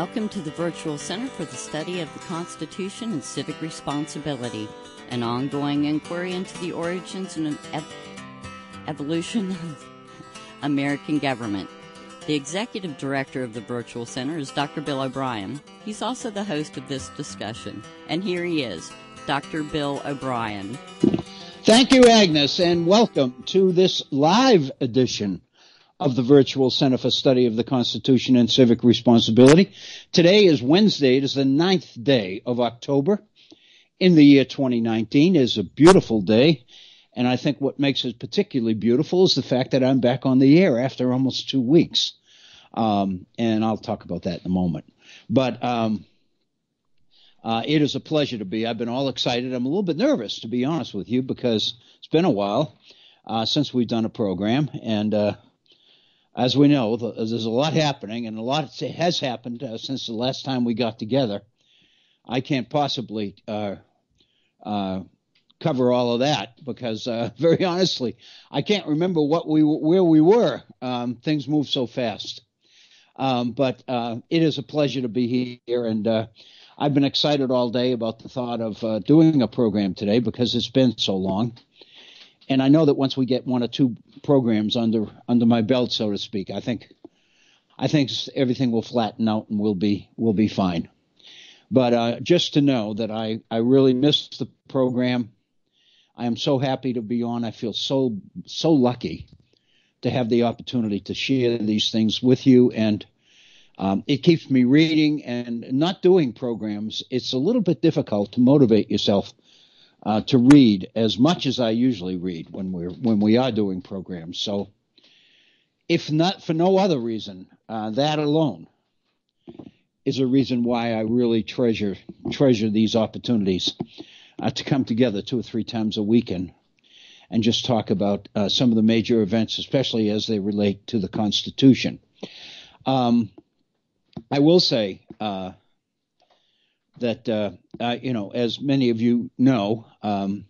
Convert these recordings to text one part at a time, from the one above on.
Welcome to the Virtual Center for the Study of the Constitution and Civic Responsibility, an ongoing inquiry into the origins and evolution of American government. The Executive Director of the Virtual Center is Dr. Bill Obrien. He's also the host of this discussion. And here he is, Dr. Bill Obrien. Thank you, Agnes, and welcome to this live edition of the Virtual Center for Study of the Constitution and Civic Responsibility. Today is Wednesday. It is the 9th day of October in the year 2019. It is a beautiful day, and I think what makes it particularly beautiful is the fact that I'm back on the air after almost 2 weeks, and I'll talk about that in a moment. But it is a pleasure to be. I've been all excited. I'm a little bit nervous, to be honest with you, because it's been a while since we've done a program, and as we know, there's a lot happening, and a lot has happened since the last time we got together. I can't possibly cover all of that because, very honestly, I can't remember where we were. Things move so fast. But it is a pleasure to be here, and I've been excited all day about the thought of doing a program today because it's been so long. And I know that once we get one or two programs under my belt, so to speak, I think everything will flatten out and we'll be fine. But just to know that I really missed the program. I am so happy to be on. I feel so lucky to have the opportunity to share these things with you, and it keeps me reading and not doing programs. It's a little bit difficult to motivate yourself to read as much as I usually read when we are doing programs. So, if not for no other reason, that alone is a reason why I really treasure these opportunities to come together 2 or 3 times a week and just talk about some of the major events, especially as they relate to the Constitution. I will say that, as many of you know, I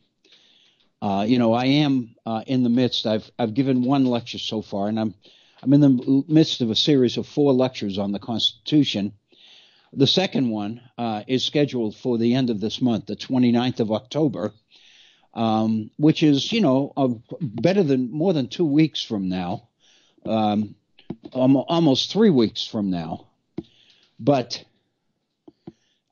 am in the midst. I've given one lecture so far, and I'm in the midst of a series of 4 lectures on the Constitution. The second one is scheduled for the end of this month, the 29th of October, which is, more than 2 weeks from now, almost 3 weeks from now. But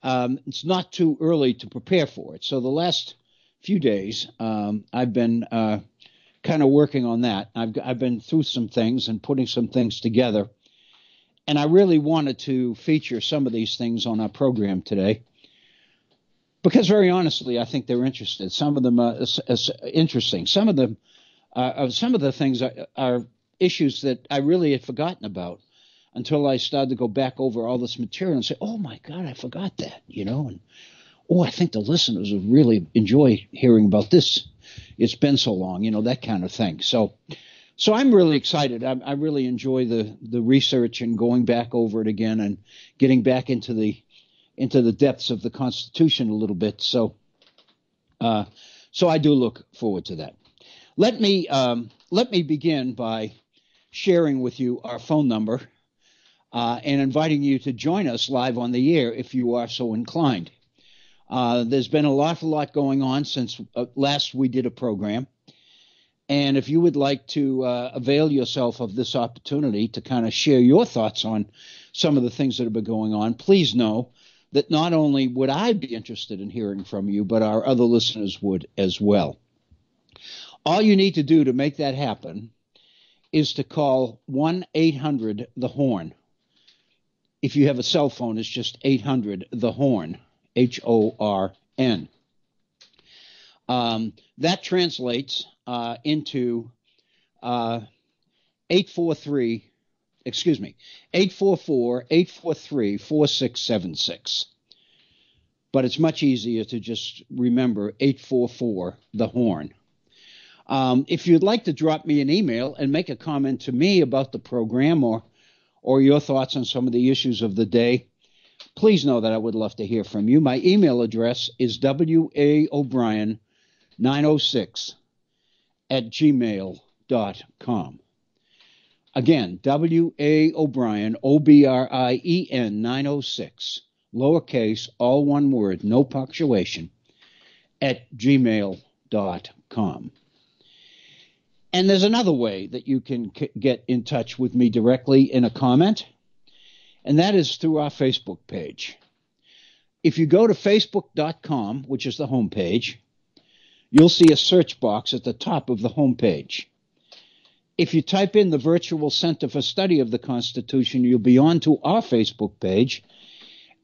it's not too early to prepare for it. So the last few days, I've been kind of working on that. I've been through some things and putting some things together. And I really wanted to feature some of these things on our program today because, very honestly, I think they're interesting. Some of them are interesting. Some of the things are issues that I really had forgotten about until I started to go back over all this material and say, oh, my God, I forgot that, and, I think the listeners would really enjoy hearing about this. It's been so long, that kind of thing. So I'm really excited. I really enjoy the research and going back over it again and getting back into the depths of the Constitution a little bit. So I do look forward to that. Let me begin by sharing with you our phone number. And inviting you to join us live on the air if you are so inclined. There's been an awful lot going on since last we did a program. And if you would like to avail yourself of this opportunity to kind of share your thoughts on some of the things that have been going on, please know that not only would I be interested in hearing from you, but our other listeners would as well. All you need to do to make that happen is to call 1-800-THE-HORN. If you have a cell phone, it's just 800-THE-HORN, HORN. That translates into 844-843-4676. But it's much easier to just remember 844-THE-HORN. If you'd like to drop me an email and make a comment to me about the program or your thoughts on some of the issues of the day, please know that I would love to hear from you. My email address is waobrien906@gmail.com. Again, W.A. Obrien, Obrien 906, lowercase, all one word, no punctuation, at gmail.com. And there's another way that you can get in touch with me directly in a comment, and that is through our Facebook page. If you go to facebook.com, which is the homepage, you'll see a search box at the top of the homepage. If you type in the Virtual Center for Study of the Constitution, you'll be on to our Facebook page,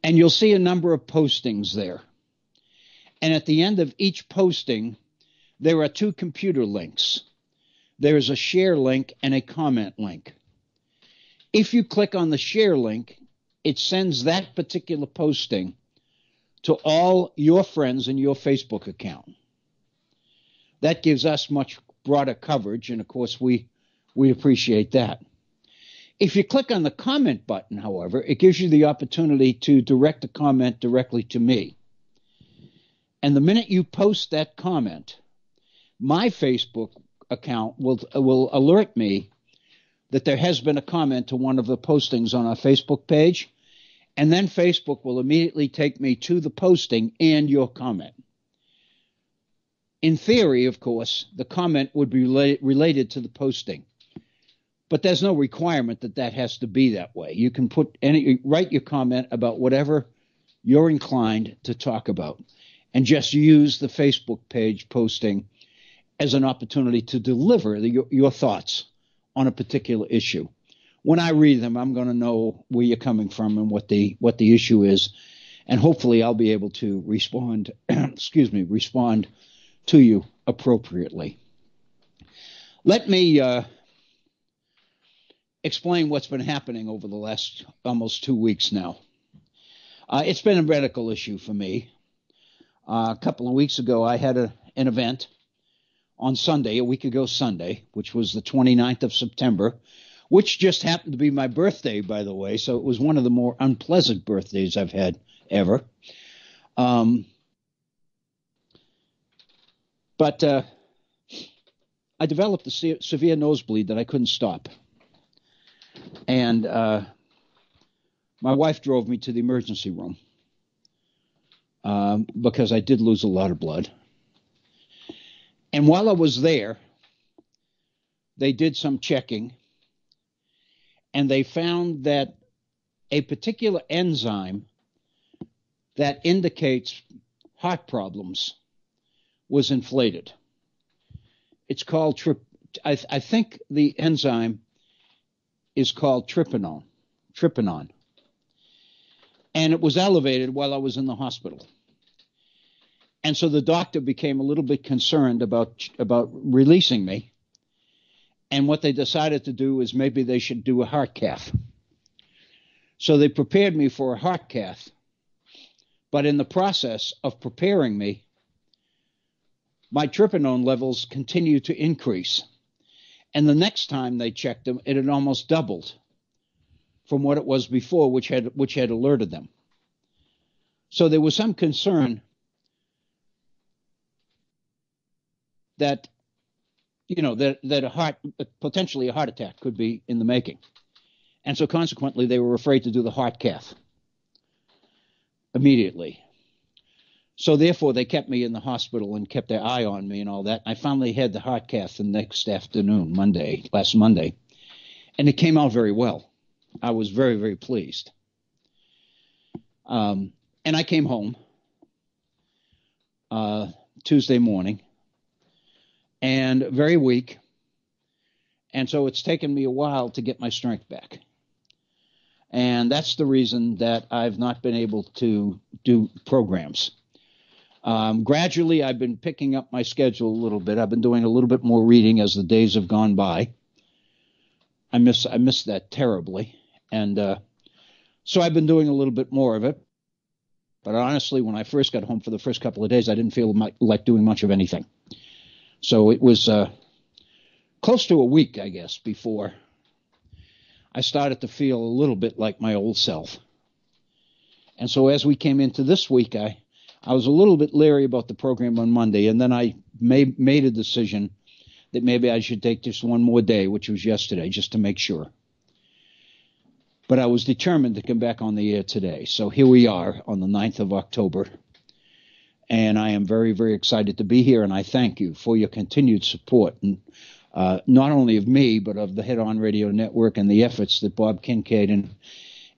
and you'll see a number of postings there. And at the end of each posting, there are two computer links. There is a share link and a comment link. If you click on the share link, it sends that particular posting to all your friends in your Facebook account. That gives us much broader coverage, and of course, we appreciate that. If you click on the comment button, however, it gives you the opportunity to direct a comment directly to me. And the minute you post that comment, my Facebook account will alert me that there has been a comment to one of the postings on our Facebook page, and then Facebook will immediately take me to the posting and your comment. In theory, of course, the comment would be related to the posting, but there's no requirement that that has to be that way. You can write your comment about whatever you're inclined to talk about, and just use the Facebook page posting as an opportunity to deliver your thoughts on a particular issue. When I read them, I'm going to know where you're coming from and what the issue is, and hopefully I'll be able to respond to you appropriately. Let me explain what's been happening over the last almost 2 weeks now. It's been a medical issue for me. A couple of weeks ago, I had an event on Sunday, a week ago Sunday, which was the 29th of September, which just happened to be my birthday, by the way, so it was one of the more unpleasant birthdays I've had ever. But I developed a severe nosebleed that I couldn't stop. And my wife drove me to the emergency room because I did lose a lot of blood. And while I was there, they did some checking, and they found that a particular enzyme that indicates heart problems was inflated. It's called I think the enzyme is called tryptophan. And it was elevated while I was in the hospital. And so the doctor became a little bit concerned about releasing me. And what they decided to do is maybe they should do a heart cath. So they prepared me for a heart cath. But in the process of preparing me, my tryptophan levels continued to increase. And the next time they checked them, it had almost doubled from what it was before, which had alerted them. So there was some concern that, potentially a heart attack could be in the making. And so consequently, they were afraid to do the heart cath immediately. So therefore, they kept me in the hospital and kept their eye on me and all that. I finally had the heart cath the next afternoon, last Monday, and it came out very well. I was very, very pleased. And I came home Tuesday morning, and very weak. And so it's taken me a while to get my strength back. And that's the reason that I've not been able to do programs. Gradually, I've been picking up my schedule a little bit. I've been doing a little bit more reading as the days have gone by. I miss that terribly. And so I've been doing a little bit more of it. But honestly, when I first got home for the first couple of days, I didn't feel like doing much of anything. So it was close to a week, I guess, before I started to feel a little bit like my old self. And so as we came into this week, I was a little bit leery about the program on Monday, and then I made a decision that maybe I should take just one more day, which was yesterday, just to make sure. But I was determined to come back on the air today. So here we are on the 9th of October. And I am very, very excited to be here. And I thank you for your continued support, and not only of me, but of the Head On Radio Network and the efforts that Bob Kincaid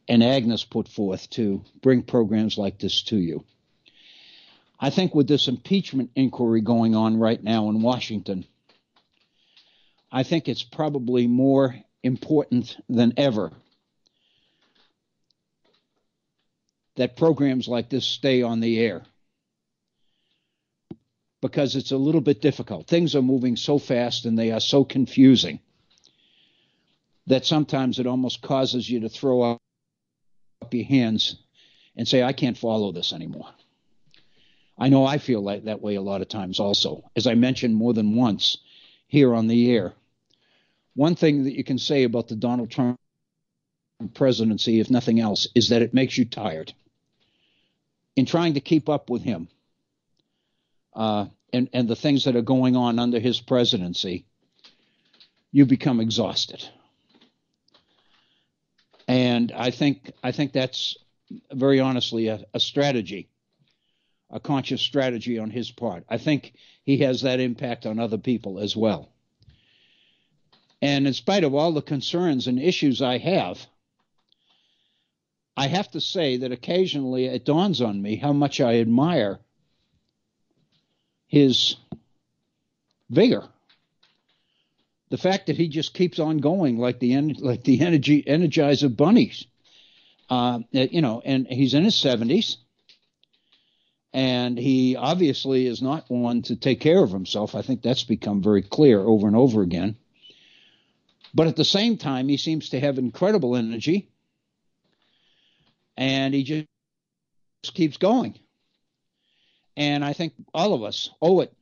and Agnes put forth to bring programs like this to you. I think with this impeachment inquiry going on right now in Washington, I think it's probably more important than ever that programs like this stay on the air, because it's a little bit difficult. Things are moving so fast and they are so confusing that sometimes it almost causes you to throw up your hands and say, I can't follow this anymore. I know I feel like that way a lot of times also. As I mentioned more than once here on the air, one thing that you can say about the Donald Trump presidency, if nothing else, is that it makes you tired. In trying to keep up with him and the things that are going on under his presidency, you become exhausted. And I think that's very honestly a strategy, a conscious strategy on his part. I think he has that impact on other people as well. And in spite of all the concerns and issues I have to say that occasionally it dawns on me how much I admire his vigor. The fact that he just keeps on going like the Energizer bunnies, and he's in his 70s, and he obviously is not one to take care of himself. I think that's become very clear over and over again. But at the same time, he seems to have incredible energy, and he just keeps going. And I think all of us owe it,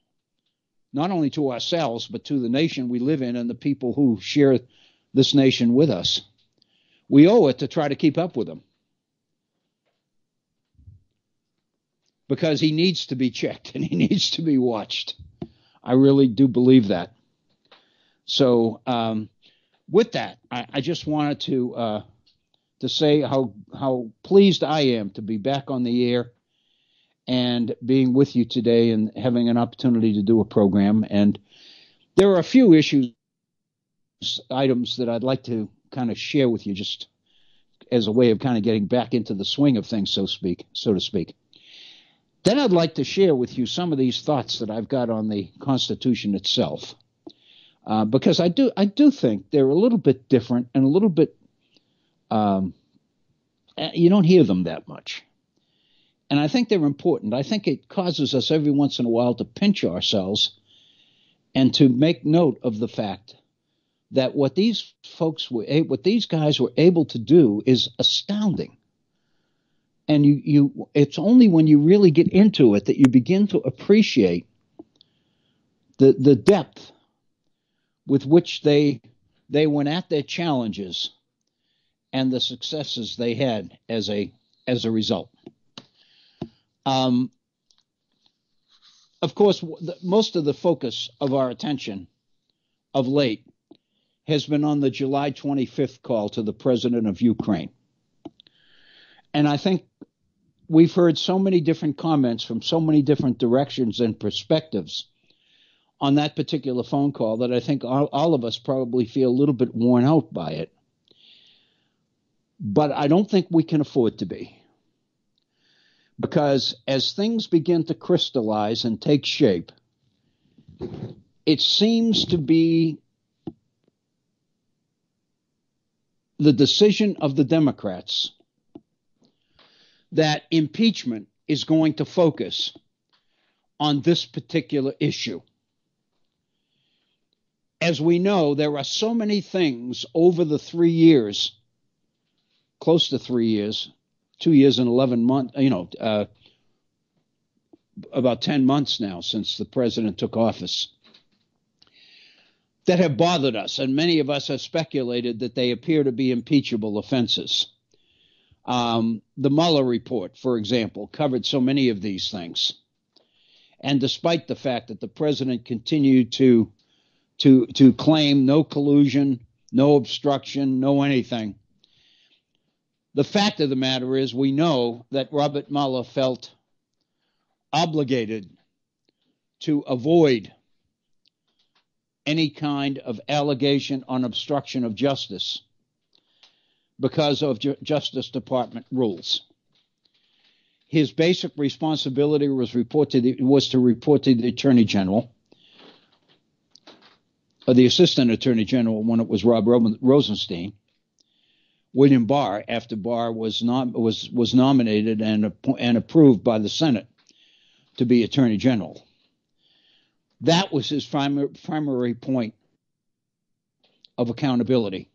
not only to ourselves, but to the nation we live in and the people who share this nation with us. We owe it to try to keep up with him, because he needs to be checked and he needs to be watched. I really do believe that. So with that, I just wanted to say how pleased I am to be back on the air and being with you today and having an opportunity to do a program. And there are a few items that I'd like to kind of share with you, just as a way of kind of getting back into the swing of things, so to speak. Then I'd like to share with you some of these thoughts that I've got on the Constitution itself, because I do think they're a little bit different and a little bit you don't hear them that much. And I think they're important. I think it causes us every once in a while to pinch ourselves and to make note of the fact that what these guys were able to do is astounding. And it's only when you really get into it that you begin to appreciate the depth with which they went at their challenges and the successes they had as a result. Of course, most of the focus of our attention of late has been on the July 25th call to the president of Ukraine. And I think we've heard so many different comments from so many different directions and perspectives on that particular phone call that I think all of us probably feel a little bit worn out by it. But I don't think we can afford to be. Because as things begin to crystallize and take shape, it seems to be the decision of the Democrats that impeachment is going to focus on this particular issue. As we know, there are so many things over the 3 years, close to 3 years, 2 years and 11 months, about 10 months now since the president took office, that have bothered us. And many of us have speculated that they appear to be impeachable offenses. The Mueller report, for example, covered so many of these things. And despite the fact that the president continued to to claim no collusion, no obstruction, no anything. The fact of the matter is we know that Robert Mueller felt obligated to avoid any kind of allegation on obstruction of justice because of Justice Department rules. His basic responsibility was to report to the Attorney General, or the Assistant Attorney General when it was Rob Rosenstein, William Barr, after Barr was nominated and approved by the Senate to be Attorney General. That was his primary point of accountability.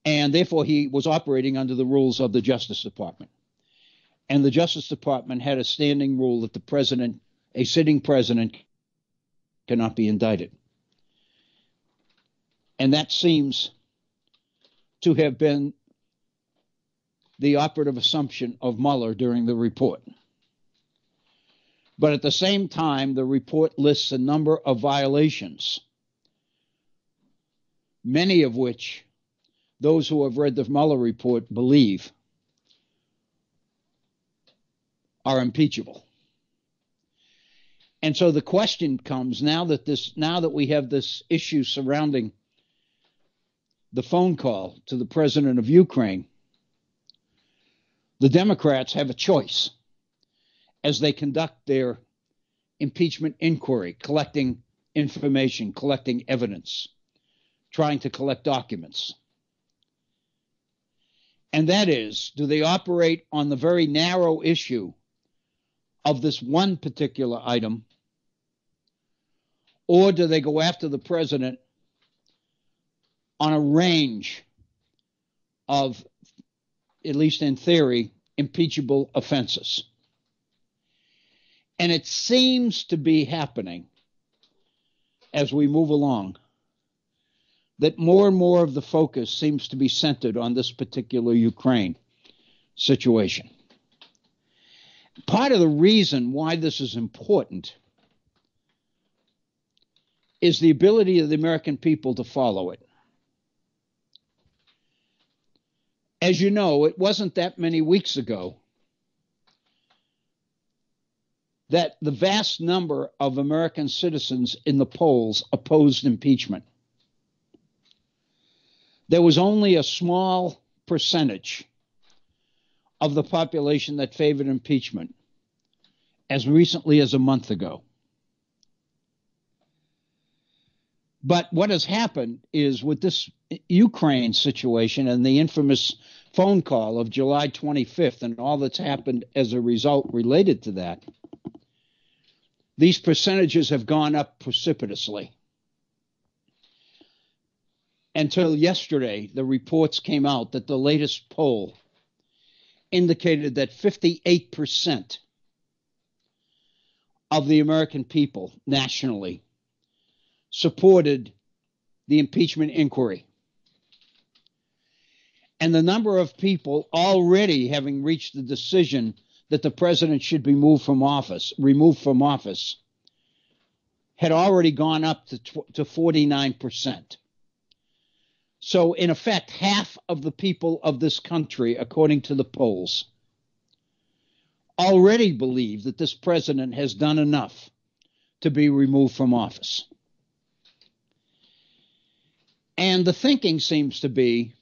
And therefore, he was operating under the rules of the Justice Department. And the Justice Department had a standing rule that the president, a sitting president, cannot be indicted. And that seems to have been the operative assumption of Mueller during the report. But at the same time, the report lists a number of violations, many of which those who have read the Mueller report believe are impeachable. And so the question comes now that we have this issue surrounding the phone call to the president of Ukraine, the Democrats have a choice as they conduct their impeachment inquiry, collecting information, collecting evidence, trying to collect documents. And that is, do they operate on the very narrow issue of this one particular item, or do they go after the president on a range of, at least in theory, impeachable offenses? And it seems to be happening as we move along that more and more of the focus seems to be centered on this particular Ukraine situation. Part of the reason why this is important is the ability of the American people to follow it. As you know, it wasn't that many weeks ago that the vast number of American citizens in the polls opposed impeachment. There was only a small percentage of the population that favored impeachment as recently as a month ago. But what has happened is with this Ukraine situation and the infamous phone call of July 25th and all that's happened as a result related to that, these percentages have gone up precipitously. Until yesterday, the reports came out that the latest poll indicated that 58% of the American people nationally supported the impeachment inquiry. And the number of people already having reached the decision that the president should be removed from office, had already gone up to 49%. So, in effect, half of the people of this country, according to the polls, already believe that this president has done enough to be removed from office. And the thinking seems to be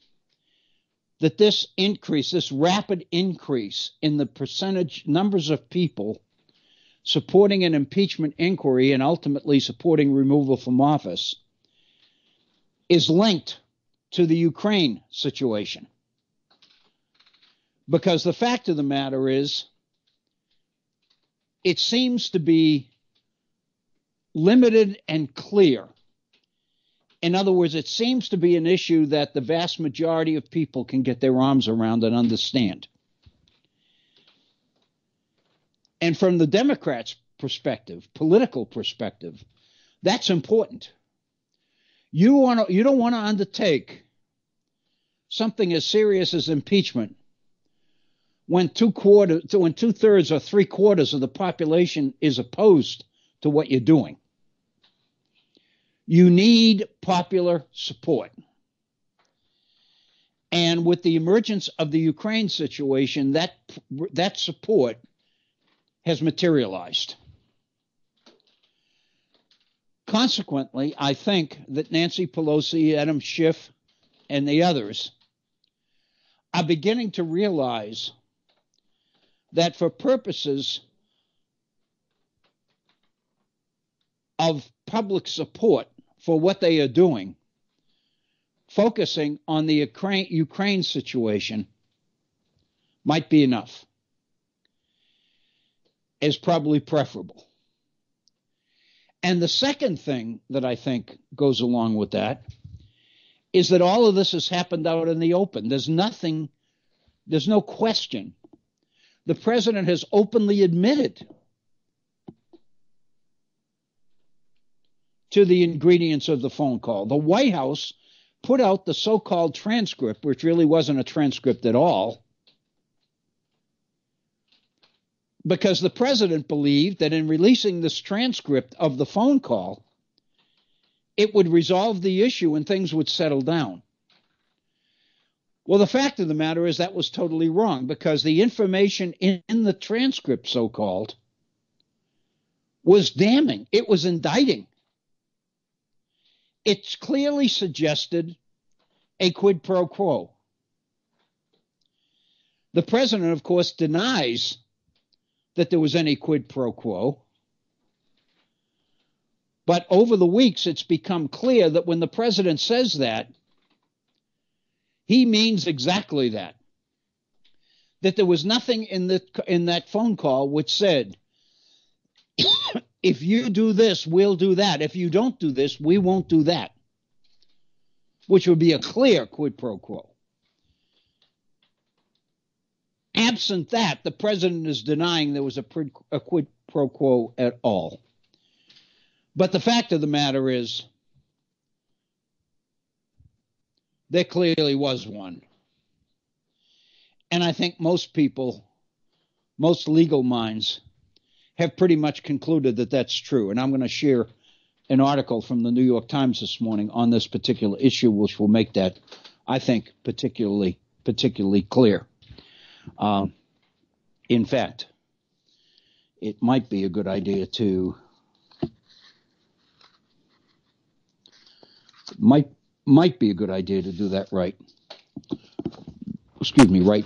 that this increase, this rapid increase in the percentage numbers of people supporting an impeachment inquiry and ultimately supporting removal from office is linked to the Ukraine situation. Because the fact of the matter is, it seems to be limited and clear. In other words, it seems to be an issue that the vast majority of people can get their arms around and understand. And from the Democrats' perspective, political perspective, that's important. You don't want to undertake something as serious as impeachment when 2/3 or 3/4 of the population is opposed to what you're doing. You need popular support. And with the emergence of the Ukraine situation, that support has materialized. Consequently, I think that Nancy Pelosi, Adam Schiff, and the others are beginning to realize that for purposes of public support for what they are doing, focusing on the Ukraine situation might be enough, is probably preferable. And the second thing that I think goes along with that is that all of this has happened out in the open. There's no question. The president has openly admitted to the ingredients of the phone call. The White House put out the so-called transcript, which really wasn't a transcript at all, because the president believed that in releasing this transcript of the phone call, it would resolve the issue and things would settle down. Well, the fact of the matter is that was totally wrong, because the information in the transcript, so-called, was damning. It was indicting. It clearly suggested a quid pro quo. The president, of course, denies that there was any quid pro quo. But over the weeks, it's become clear that when the president says that, he means exactly that. That there was nothing in that phone call which said, if you do this, we'll do that. If you don't do this, we won't do that. Which would be a clear quid pro quo. Absent that, the president is denying there was a quid pro quo at all. But the fact of the matter is, there clearly was one. And I think most people, most legal minds, have pretty much concluded that that's true. And I'm going to share an article from the New York Times this morning on this particular issue, which will make that, I think, particularly clear. In fact, it might be a good idea to might be a good idea to do that right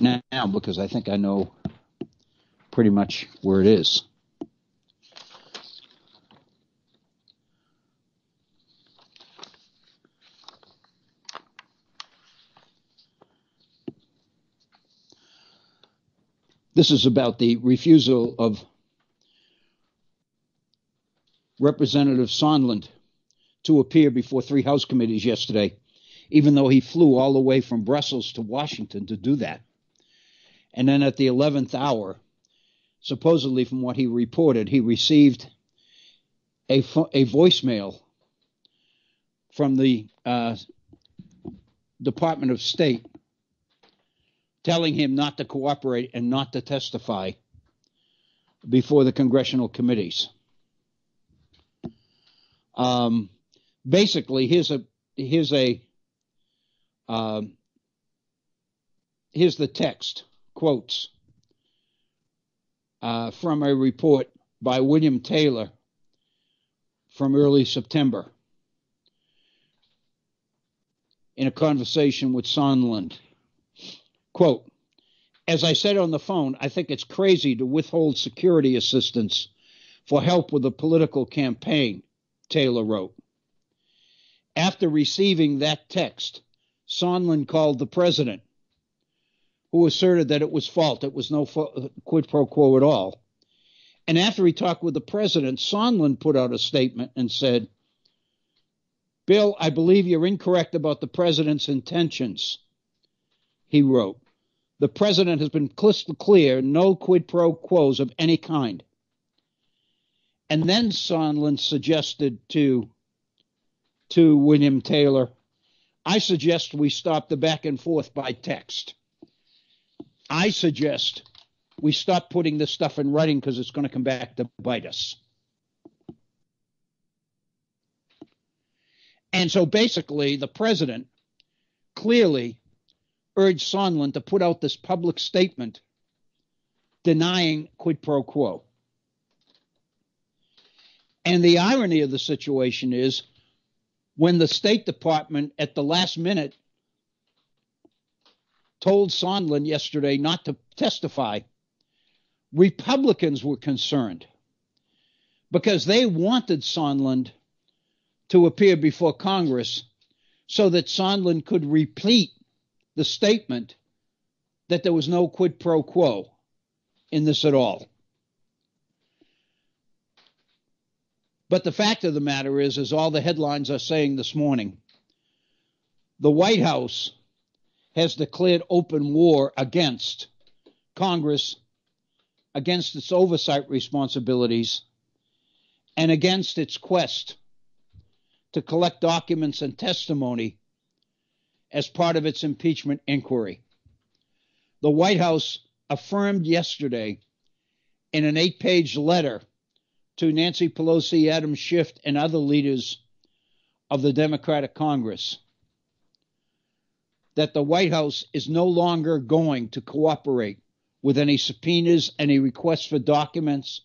now, because I think I know pretty much where it is. This is about the refusal of Representative Sondland to appear before 3 House committees yesterday, even though he flew all the way from Brussels to Washington to do that. And then at the 11th hour, supposedly from what he reported, he received a voicemail from the Department of State telling him not to cooperate and not to testify before the congressional committees. Basically, here's the text, quotes from a report by William Taylor from early September in a conversation with Sondland. Quote, as I said on the phone, I think it's crazy to withhold security assistance for help with a political campaign, Taylor wrote. After receiving that text, Sondland called the president, who asserted that it was false. It was no quid pro quo at all. And after he talked with the president, Sondland put out a statement and said, Bill, I believe you're incorrect about the president's intentions, he wrote. The president has been crystal clear, no quid pro quos of any kind. And then Sondland suggested to William Taylor, I suggest we stop the back and forth by text. I suggest we stop putting this stuff in writing because it's going to come back to bite us. And so basically, the president clearly urged Sondland to put out this public statement denying quid pro quo. And the irony of the situation is when the State Department at the last minute told Sondland yesterday not to testify, Republicans were concerned because they wanted Sondland to appear before Congress so that Sondland could repeat the statement that there was no quid pro quo in this at all. But the fact of the matter is, as all the headlines are saying this morning, the White House has declared open war against Congress, against its oversight responsibilities, and against its quest to collect documents and testimony as part of its impeachment inquiry. The White House affirmed yesterday in an 8-page letter to Nancy Pelosi, Adam Schiff, and other leaders of the Democratic Congress that the White House is no longer going to cooperate with any subpoenas, any requests for documents,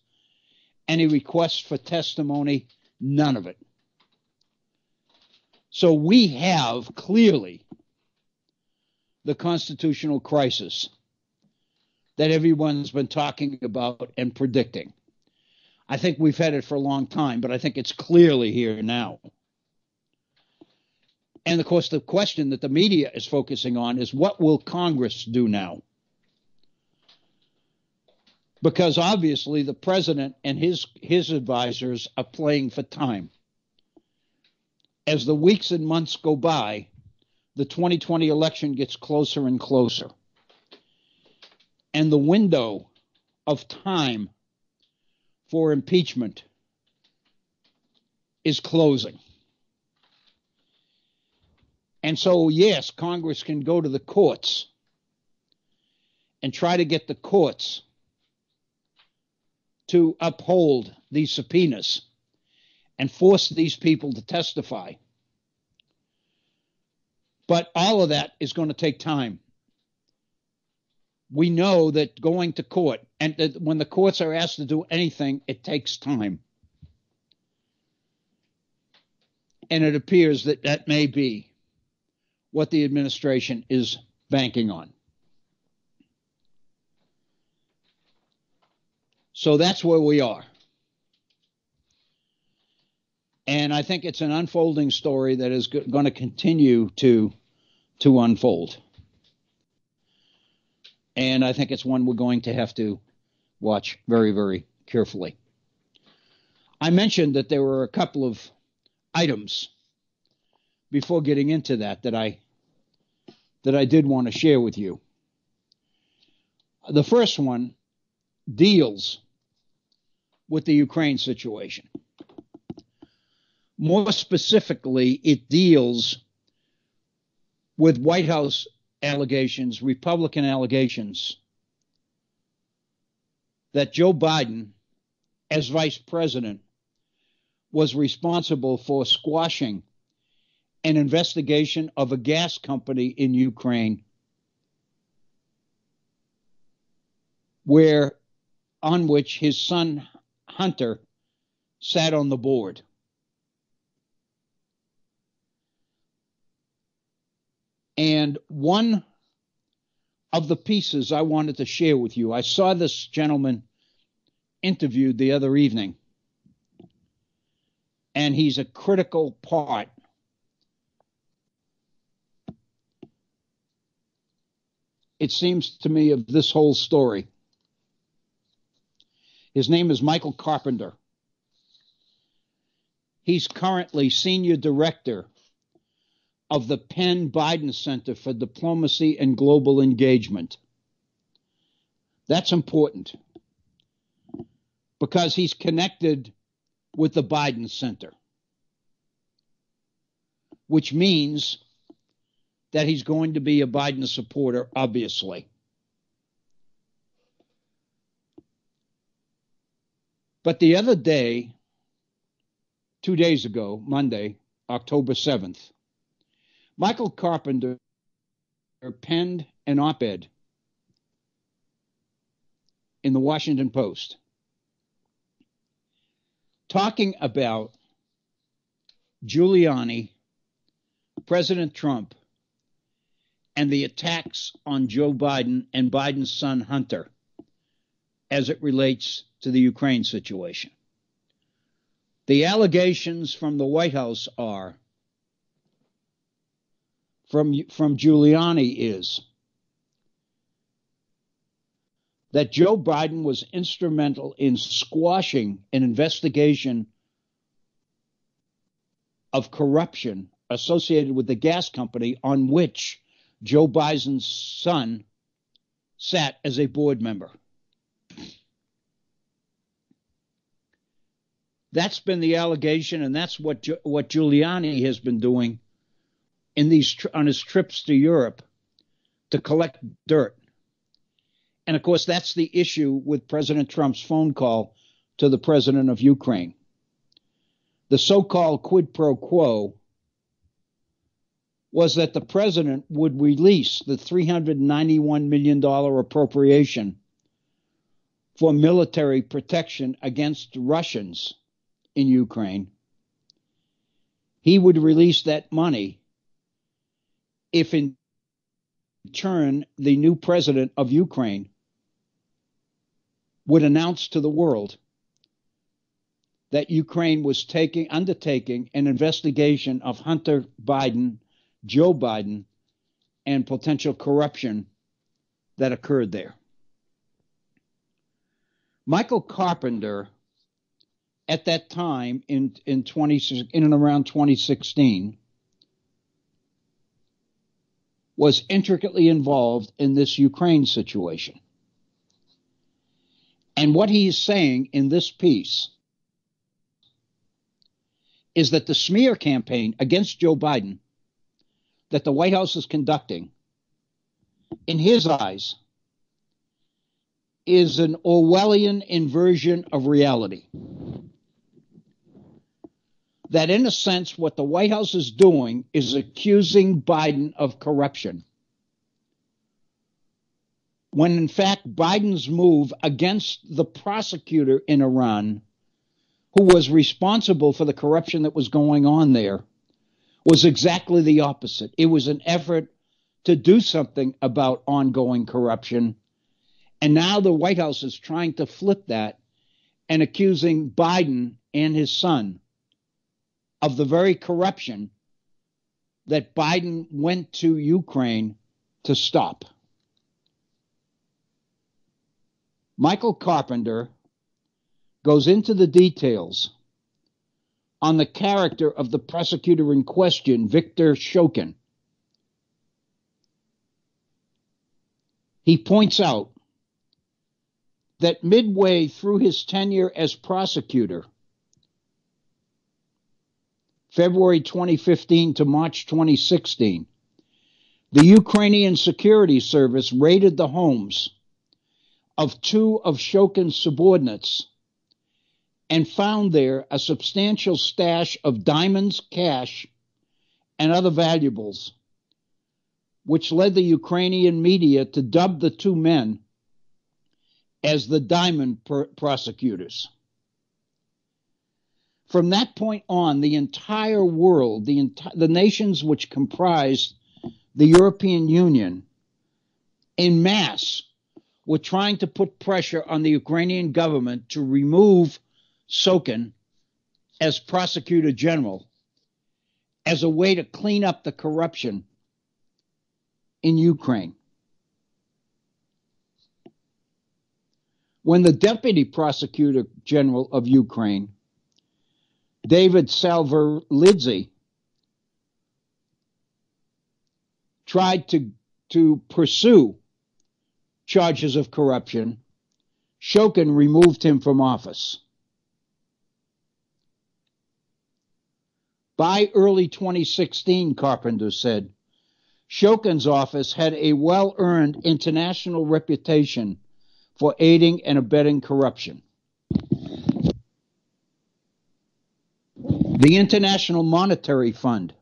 any requests for testimony, none of it. So we have clearly the constitutional crisis that everyone's been talking about and predicting. I think we've had it for a long time, but I think it's clearly here now. And of course, the question that the media is focusing on is what will Congress do now? Because obviously the president and his advisors are playing for time. As the weeks and months go by, the 2020 election gets closer and closer. And the window of time for impeachment is closing. And so, yes, Congress can go to the courts and try to get the courts to uphold these subpoenas and force these people to testify. But all of that is going to take time. We know that going to court, and that when the courts are asked to do anything, it takes time. And it appears that that may be what the administration is banking on. So that's where we are. And I think it's an unfolding story that is going to continue to unfold. And I think it's one we're going to have to watch very, very carefully. I mentioned that there were a couple of items before getting into that I did want to share with you. The first one deals with the Ukraine situation. More specifically, it deals with White House allegations, Republican allegations, that Joe Biden, as vice president, was responsible for squashing an investigation of a gas company in Ukraine on which his son Hunter sat on the board. And one of the pieces I wanted to share with you, I saw this gentleman interviewed the other evening, and he's a critical part it seems to me, of this whole story. His name is Michael Carpenter. He's currently senior director of the Penn Biden Center for Diplomacy and Global Engagement. That's important because he's connected with the Biden Center, which means that he's going to be a Biden supporter, obviously. But the other day, 2 days ago, Monday, October 7th, Michael Carpenter penned an op-ed in the Washington Post talking about Giuliani, President Trump, and the attacks on Joe Biden and Biden's son Hunter as it relates to the Ukraine situation. The allegations from the White House are, from Giuliani is, that Joe Biden was instrumental in squashing an investigation of corruption associated with the gas company on which Joe Biden's son sat as a board member. That's been the allegation, and that's what Giuliani has been doing in on his trips to Europe to collect dirt. And of course, that's the issue with President Trump's phone call to the president of Ukraine. The so-called quid pro quo was that the president would release the $391 million appropriation for military protection against Russians in Ukraine. He would release that money if in turn the new president of Ukraine would announce to the world that Ukraine was undertaking an investigation of Hunter Biden, Joe Biden, and potential corruption that occurred there. Michael Carpenter, at that time in and around 2016, was intricately involved in this Ukraine situation. And what he is saying in this piece is that the smear campaign against Joe Biden that the White House is conducting, in his eyes, is an Orwellian inversion of reality. That in a sense, what the White House is doing is accusing Biden of corruption, when in fact Biden's move against the prosecutor in Iran, who was responsible for the corruption that was going on there, was exactly the opposite. It was an effort to do something about ongoing corruption. And now the White House is trying to flip that and accusing Biden and his son of the very corruption that Biden went to Ukraine to stop. Michael Carpenter goes into the details on the character of the prosecutor in question, Victor Shokin. He points out that midway through his tenure as prosecutor, February 2015 to March 2016, the Ukrainian Security Service raided the homes of two of Shokin's subordinates and found there a substantial stash of diamonds, cash, and other valuables, which led the Ukrainian media to dub the two men as the diamond prosecutors. From that point on, the entire world, the nations which comprised the European Union, en masse, were trying to put pressure on the Ukrainian government to remove Shokin as prosecutor general as a way to clean up the corruption in Ukraine. When the deputy prosecutor general of Ukraine, David Salveridze, tried to pursue charges of corruption, Shokin removed him from office. By early 2016, Carpenter said, Shokin's office had a well-earned international reputation for aiding and abetting corruption. The International Monetary Fund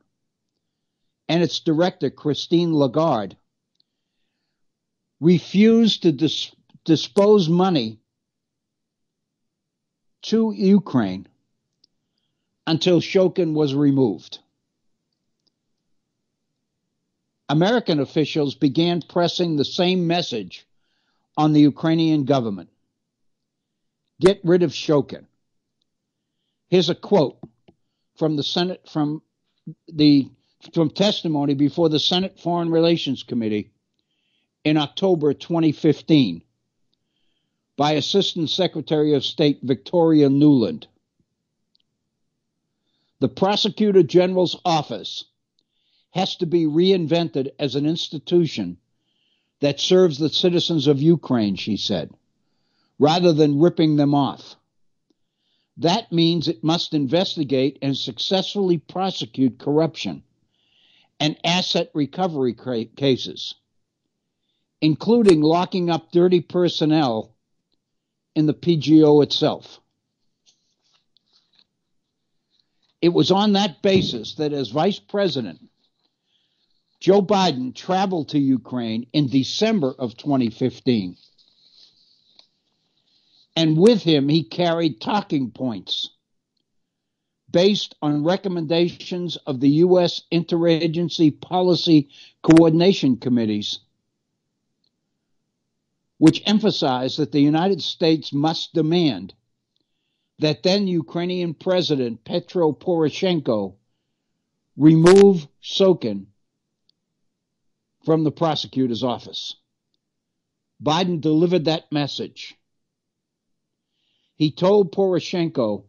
and its director, Christine Lagarde, refused to dispose money to Ukraine until Shokin was removed. American officials began pressing the same message on the Ukrainian government. Get rid of Shokin. Here's a quote from the Senate, from testimony before the Senate Foreign Relations Committee in October 2015 by Assistant Secretary of State Victoria Nuland. The Prosecutor General's office has to be reinvented as an institution that serves the citizens of Ukraine, she said, rather than ripping them off. That means it must investigate and successfully prosecute corruption and asset recovery cases, including locking up dirty personnel in the PGO itself. It was on that basis that as Vice President, Joe Biden traveled to Ukraine in December of 2015. And with him, he carried talking points based on recommendations of the U.S. Interagency Policy Coordination Committees, which emphasized that the United States must demand that then Ukrainian President Petro Poroshenko remove Shokin from the prosecutor's office. Biden delivered that message. He told Poroshenko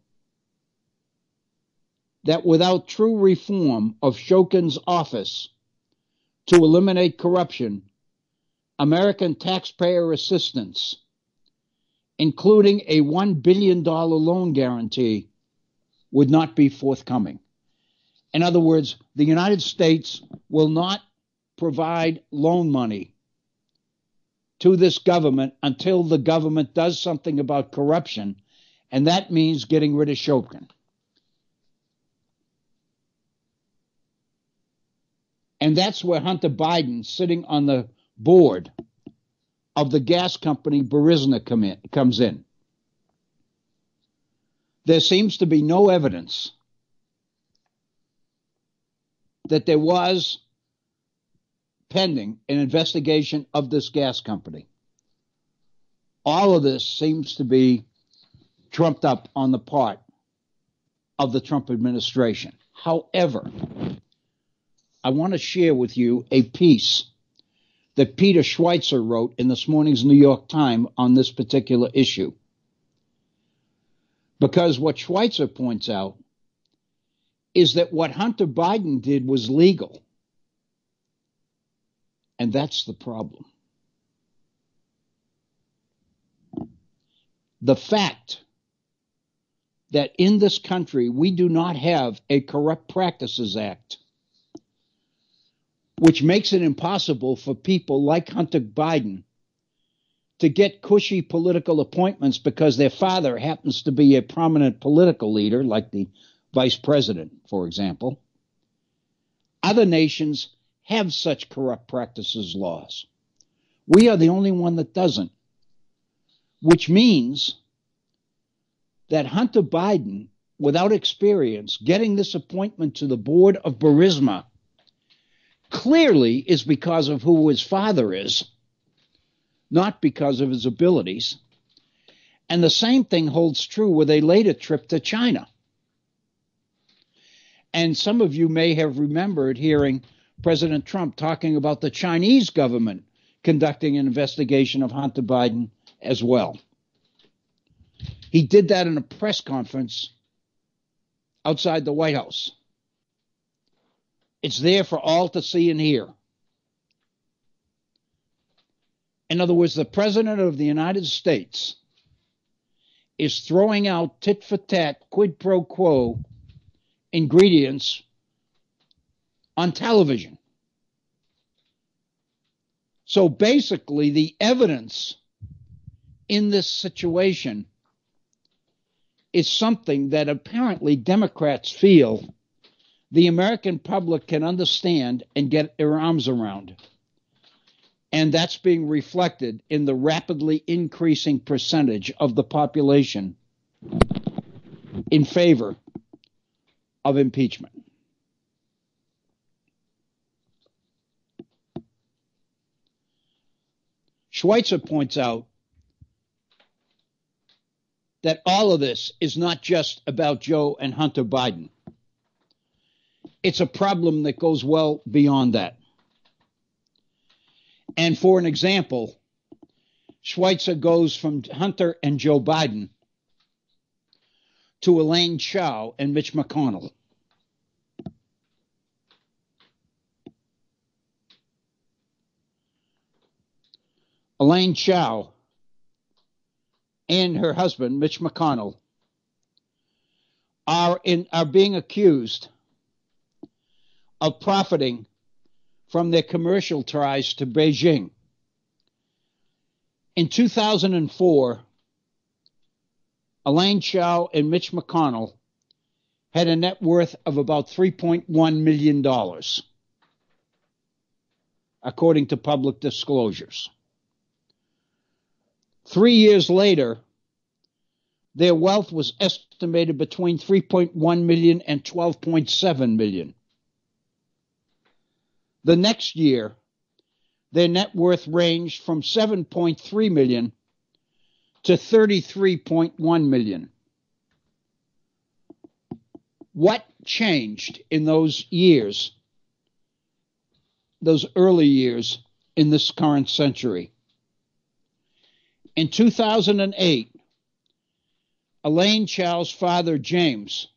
that without true reform of Shokin's office to eliminate corruption, American taxpayer assistance, including a $1 billion loan guarantee, would not be forthcoming. In other words, the United States will not provide loan money to this government until the government does something about corruption, and that means getting rid of Shokin. And that's where Hunter Biden, sitting on the board of the gas company Burisma, comes in. There seems to be no evidence that there was pending an investigation of this gas company. All of this seems to be trumped up on the part of the Trump administration. However, I want to share with you a piece that Peter Schweitzer wrote in this morning's New York Times on this particular issue. Because what Schweitzer points out is that what Hunter Biden did was legal. And that's the problem. The fact that in this country we do not have a Corrupt Practices Act, which makes it impossible for people like Hunter Biden to get cushy political appointments because their father happens to be a prominent political leader, like the vice president, for example. Other nations have such corrupt practices laws. We are the only one that doesn't, which means that Hunter Biden, without experience, getting this appointment to the board of Burisma clearly is because of who his father is, not because of his abilities. And the same thing holds true with a later trip to China. And some of you may have remembered hearing President Trump talking about the Chinese government conducting an investigation of Hunter Biden as well. He did that in a press conference outside the White House. It's there for all to see and hear. In other words, the President of the United States is throwing out tit for tat, quid pro quo ingredients on television. So basically, the evidence in this situation is something that apparently Democrats feel the American public can understand and get their arms around. And that's being reflected in the rapidly increasing percentage of the population in favor of impeachment. Schweitzer points out that all of this is not just about Joe and Hunter Biden. It's a problem that goes well beyond that. And for an example, Schweitzer goes from Hunter and Joe Biden to Elaine Chao and Mitch McConnell. Elaine Chao and her husband, Mitch McConnell, are being accused of profiting from their commercial ties to Beijing. In 2004, Elaine Chao and Mitch McConnell had a net worth of about $3.1 million, according to public disclosures. 3 years later, their wealth was estimated between $3.1 million and $12.7 million. The next year, their net worth ranged from $7.3 million to $33.1 million. What changed in those years, those early years in this current century? In 2008, Elaine Chao's father, James,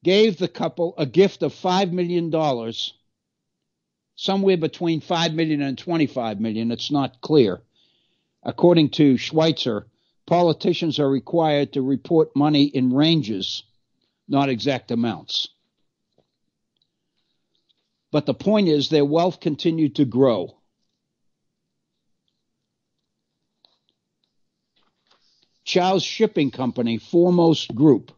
gave the couple a gift of $5 million, somewhere between $5 million and $25 million. It's not clear. According to Schweitzer, politicians are required to report money in ranges, not exact amounts. But the point is, their wealth continued to grow. Chao's shipping company, Foremost Group,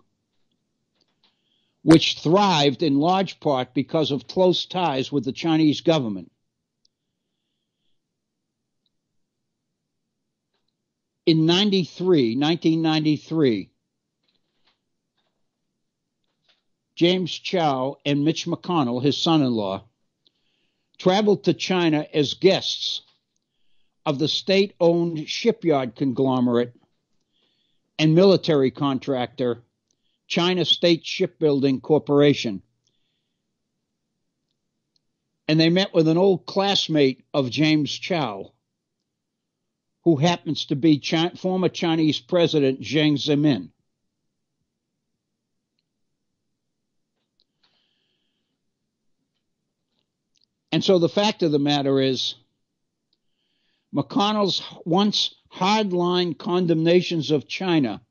which thrived in large part because of close ties with the Chinese government. In 1993, James Chao and Mitch McConnell, his son-in-law, traveled to China as guests of the state-owned shipyard conglomerate and military contractor China State Shipbuilding Corporation. And they met with an old classmate of James Chao, who happens to be former Chinese President Jiang Zemin. And so the fact of the matter is, McConnell's once hardline condemnations of China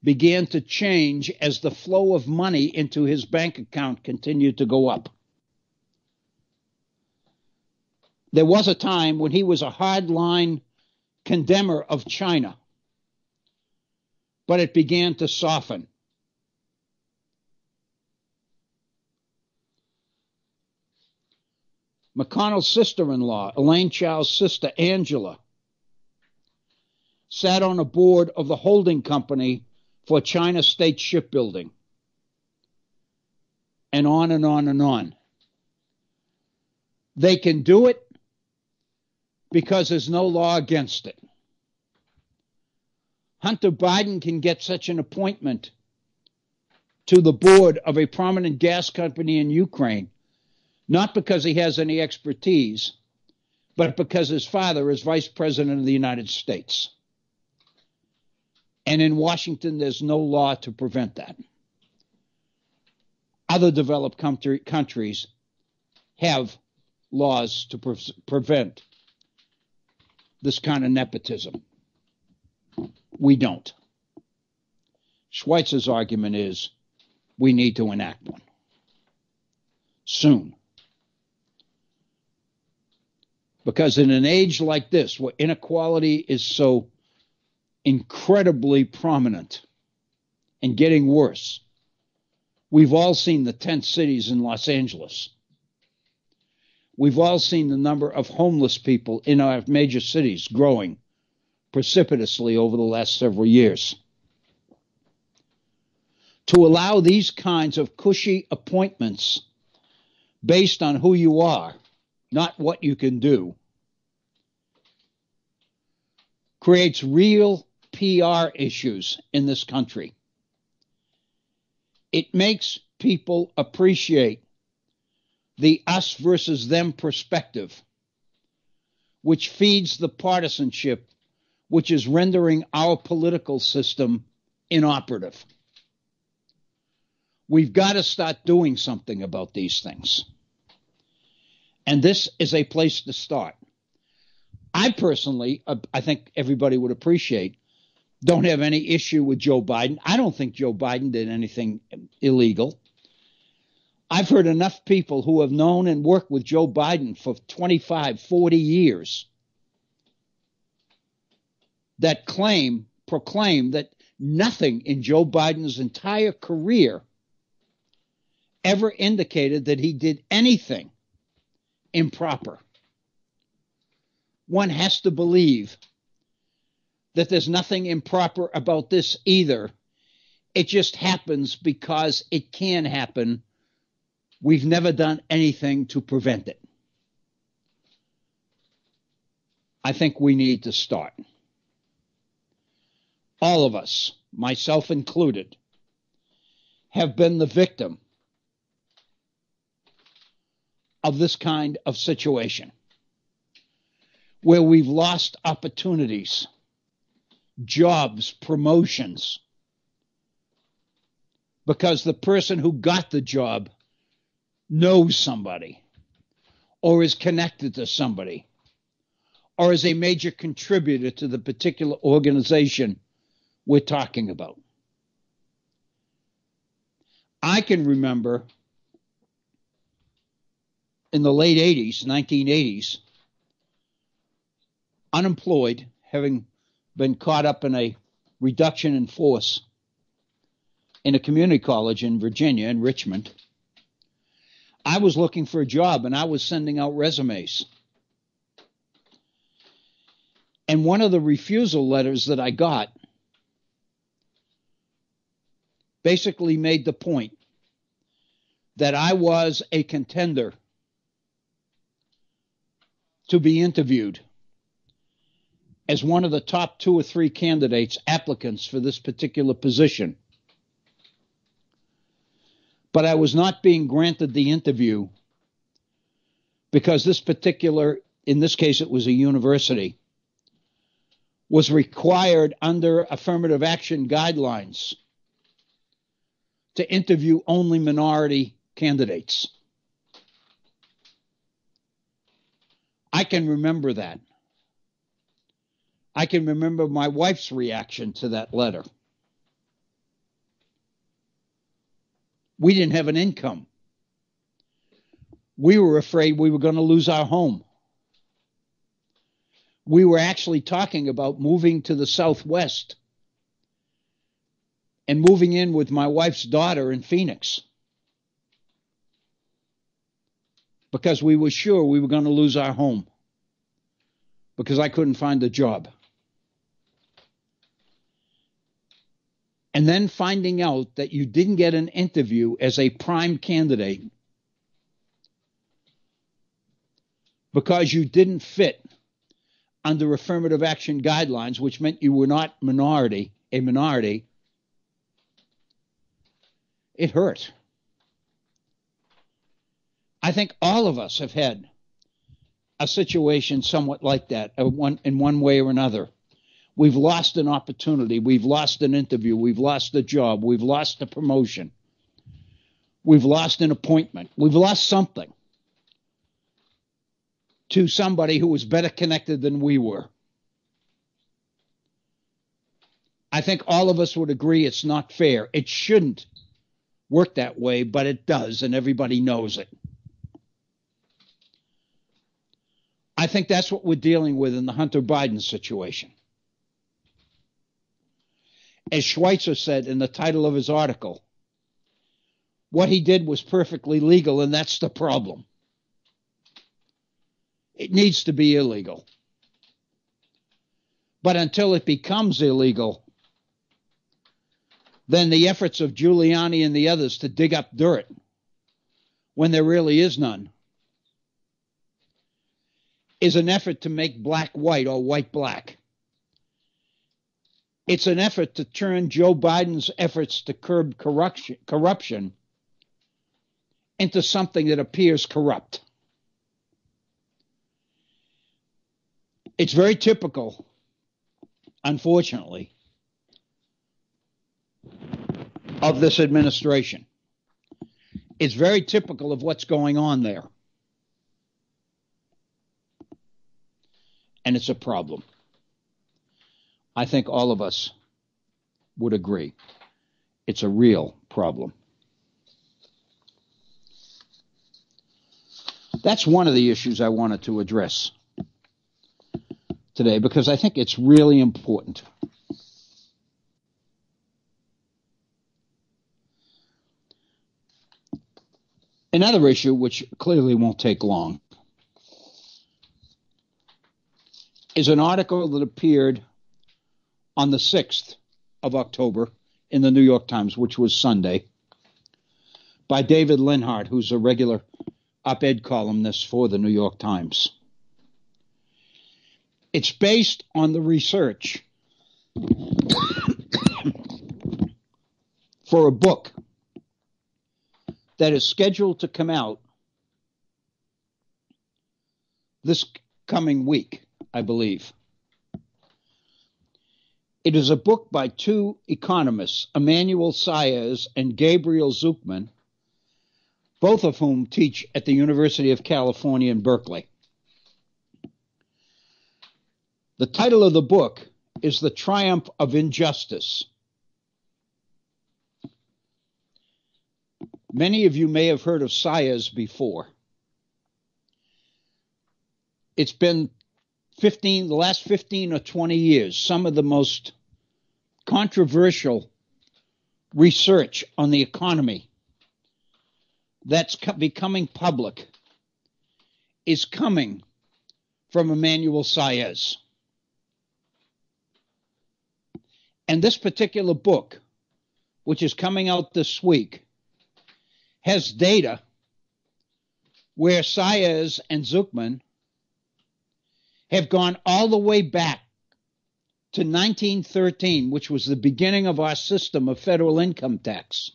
began to change as the flow of money into his bank account continued to go up. There was a time when he was a hardline condemner of China, but it began to soften. McConnell's sister-in-law, Elaine Chao's sister, Angela, sat on a board of the holding company for China State Shipbuilding. And on and on and on. They can do it because there's no law against it. Hunter Biden can get such an appointment to the board of a prominent gas company in Ukraine, not because he has any expertise, but because his father is vice president of the United States. And in Washington, there's no law to prevent that. Other developed countries have laws to prevent this kind of nepotism. We don't. Schweitzer's argument is we need to enact one soon. Because in an age like this, where inequality is so incredibly prominent and getting worse. We've all seen the tent cities in Los Angeles. We've all seen the number of homeless people in our major cities growing precipitously over the last several years. To allow these kinds of cushy appointments based on who you are, not what you can do, creates real PR issues in this country. It makes people appreciate the us versus them perspective, which feeds the partisanship, which is rendering our political system inoperative. We've got to start doing something about these things. And this is a place to start. I personally, I think everybody would appreciate, don't have any issue with Joe Biden. I don't think Joe Biden did anything illegal. I've heard enough people who have known and worked with Joe Biden for 25, 40 years that proclaim that nothing in Joe Biden's entire career ever indicated that he did anything improper. One has to believe that there's nothing improper about this either. It just happens because it can happen. We've never done anything to prevent it. I think we need to start. All of us, myself included, have been the victim of this kind of situation where we've lost opportunities, jobs, promotions, because the person who got the job knows somebody or is connected to somebody or is a major contributor to the particular organization we're talking about. I can remember in the late 80s, 1980s, unemployed, having been caught up in a reduction in force in a community college in Virginia, in Richmond. I was looking for a job and I was sending out resumes. And one of the refusal letters that I got basically made the point that I was a contender to be interviewed as one of the top 2 or 3 candidates, applicants for this particular position. But I was not being granted the interview because this particular, in this case it was a university, was required under affirmative action guidelines to interview only minority candidates. I can remember that. I can remember my wife's reaction to that letter. We didn't have an income. We were afraid we were going to lose our home. We were actually talking about moving to the Southwest and moving in with my wife's daughter in Phoenix because we were sure we were going to lose our home because I couldn't find a job. And then finding out that you didn't get an interview as a prime candidate because you didn't fit under affirmative action guidelines, which meant you were not a minority, it hurt. I think all of us have had a situation somewhat like that in one way or another. We've lost an opportunity. We've lost an interview. We've lost a job. We've lost a promotion. We've lost an appointment. We've lost something to somebody who was better connected than we were. I think all of us would agree it's not fair. It shouldn't work that way, but it does, and everybody knows it. I think that's what we're dealing with in the Hunter Biden situation. as Schweitzer said in the title of his article, what he did was perfectly legal, and that's the problem. It needs to be illegal. But until it becomes illegal, then the efforts of Giuliani and the others to dig up dirt when there really is none is an effort to make black white or white black. It's an effort to turn Joe Biden's efforts to curb corruption into something that appears corrupt. It's very typical, unfortunately, of this administration. It's very typical of what's going on there. And it's a problem. I think all of us would agree. It's a real problem. That's one of the issues I wanted to address today because I think it's really important. Another issue, which clearly won't take long, is an article that appeared on the 6th of October in the New York Times, which was Sunday, by David Lenhart, who's a regular op-ed columnist for the New York Times. It's based on the research for a book that is scheduled to come out this coming week, I believe. It is a book by two economists, Emmanuel Saez and Gabriel Zucman, both of whom teach at the University of California in Berkeley. The title of the book is The Triumph of Injustice. Many of you may have heard of Saez before. It's been the last 15 or 20 years, some of the most controversial research on the economy that's becoming public is coming from Emmanuel Saez. And this particular book, which is coming out this week, has data where Saez and Zucman have gone all the way back to 1913, which was the beginning of our system of federal income tax,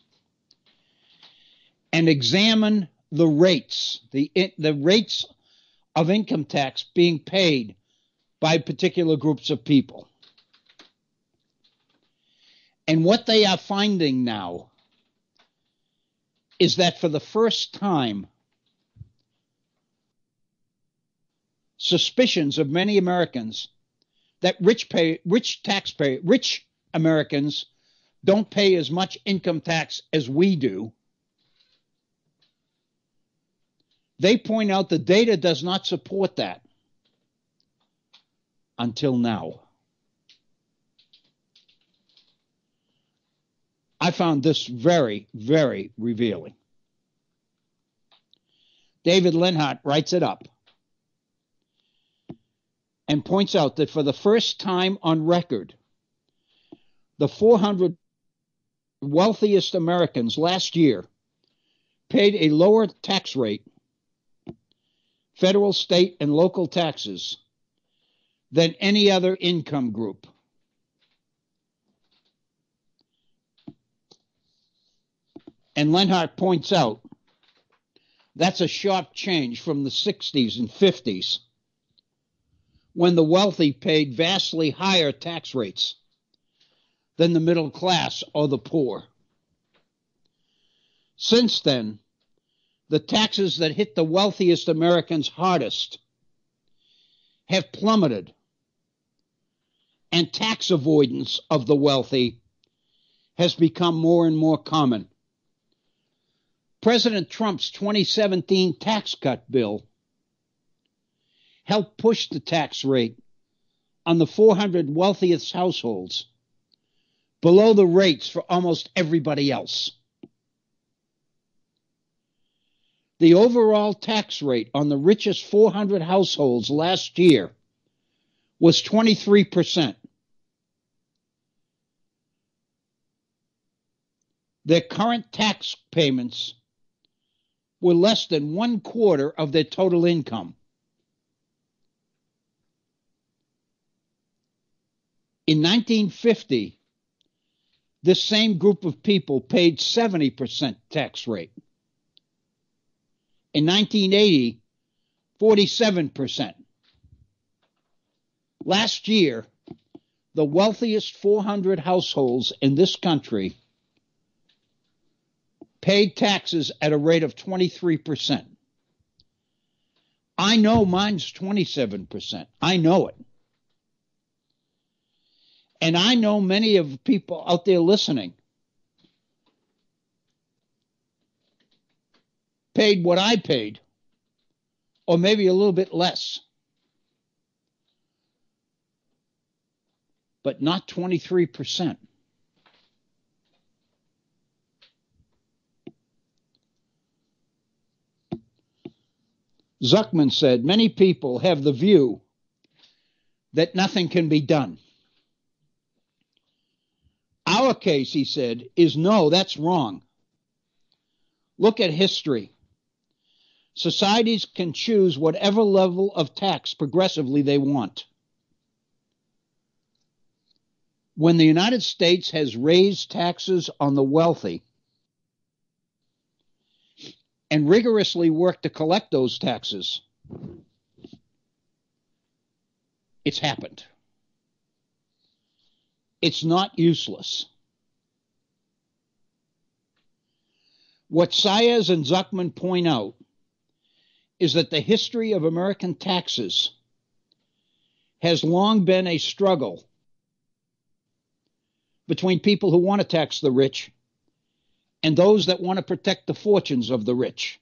and examine the rates, the rates of income tax being paid by particular groups of people. And what they are finding now is that for the first time, suspicions of many Americans that rich Americans don't pay as much income tax as we do. They point out the data does not support that until now. I found this very, very revealing. David Lenhart writes it up and points out that for the first time on record, the 400 wealthiest Americans last year paid a lower tax rate, federal, state, and local taxes, than any other income group. And Lenhart points out that's a sharp change from the 60s and 50s, when the wealthy paid vastly higher tax rates than the middle class or the poor. Since then, the taxes that hit the wealthiest Americans hardest have plummeted, and tax avoidance of the wealthy has become more and more common. President Trump's 2017 tax cut bill helped push the tax rate on the 400 wealthiest households below the rates for almost everybody else. The overall tax rate on the richest 400 households last year was 23%. Their current tax payments were less than 1/4 of their total income. In 1950, this same group of people paid 70% tax rate. In 1980, 47%. Last year, the wealthiest 400 households in this country paid taxes at a rate of 23%. I know mine's 27%. I know it. And I know many of the people out there listening paid what I paid, or maybe a little bit less, but not 23%. Zuckman said, many people have the view that nothing can be done. Our case, he said, is no, that's wrong. Look at history. Societies can choose whatever level of tax progressively they want. When the United States has raised taxes on the wealthy and rigorously worked to collect those taxes, it's happened. It's not useless. What Saez and Zuckman point out is that the history of American taxes has long been a struggle between people who want to tax the rich and those that want to protect the fortunes of the rich.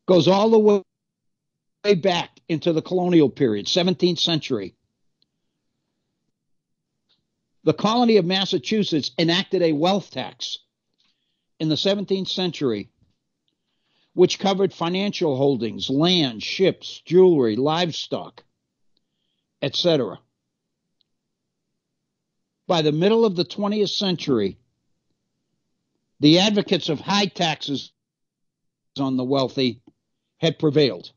Goes all the way back into the colonial period, 17th century. The colony of Massachusetts enacted a wealth tax in the 17th century, which covered financial holdings, land, ships, jewelry, livestock, etc. By the middle of the 20th century, the advocates of high taxes on the wealthy had prevailed.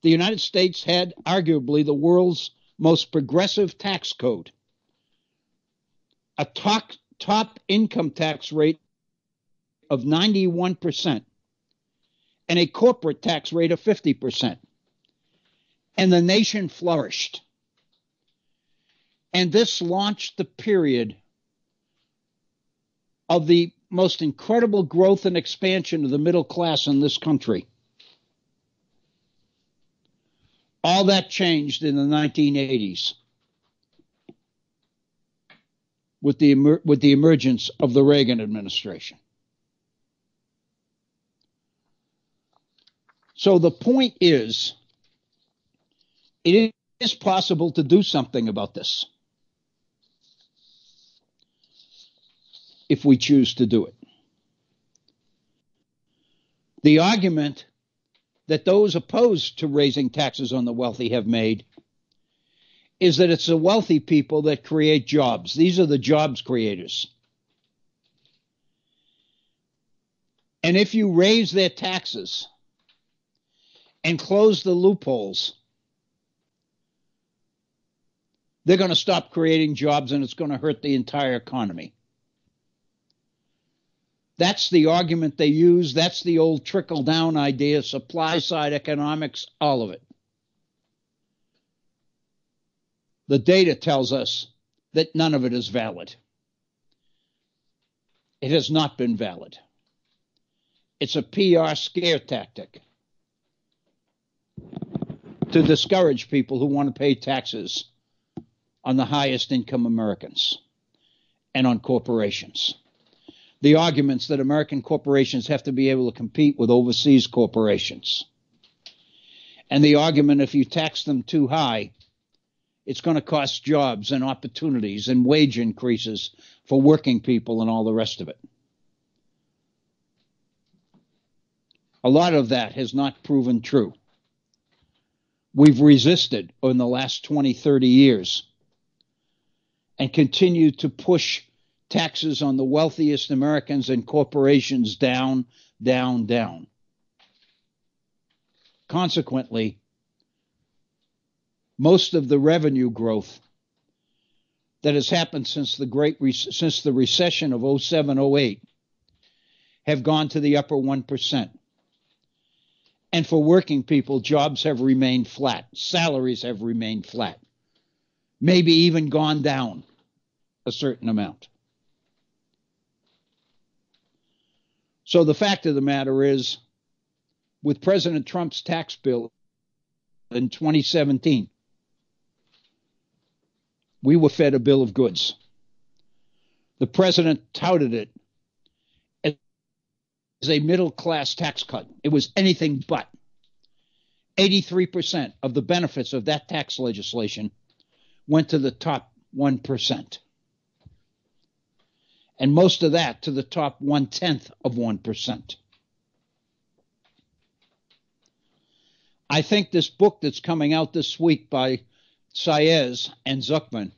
The United States had arguably the world's most progressive tax code, a top income tax rate of 91%, and a corporate tax rate of 50%. And the nation flourished. And this launched the period of the most incredible growth and expansion of the middle class in this country. All that changed in the 1980s with the emergence of the Reagan administration. So the point is, it is possible to do something about this if we choose to do it. The argument that those opposed to raising taxes on the wealthy have made is that it's the wealthy people that create jobs. These are the jobs creators. And if you raise their taxes and close the loopholes, they're going to stop creating jobs and it's going to hurt the entire economy. That's the argument they use. That's the old trickle-down idea, supply-side economics, all of it. The data tells us that none of it is valid. It has not been valid. It's a PR scare tactic to discourage people who want to pay taxes on the highest income Americans and on corporations. The arguments that American corporations have to be able to compete with overseas corporations. And the argument if you tax them too high, It's going to cost jobs and opportunities and wage increases for working people and all the rest of it. A lot of that has not proven true. We've resisted in the last 20, 30 years and continue to push taxes on the wealthiest Americans and corporations down, down, down. Consequently, most of the revenue growth that has happened since the recession of 07-08 have gone to the upper 1%. And for working people, jobs have remained flat. Salaries have remained flat. Maybe even gone down a certain amount. So the fact of the matter is, with President Trump's tax bill in 2017, we were fed a bill of goods. The president touted it as a middle-class tax cut. It was anything but. 83% of the benefits of that tax legislation went to the top 1%. And most of that to the top 1/10 of 1%. I think this book that's coming out this week by Saez and Zuckman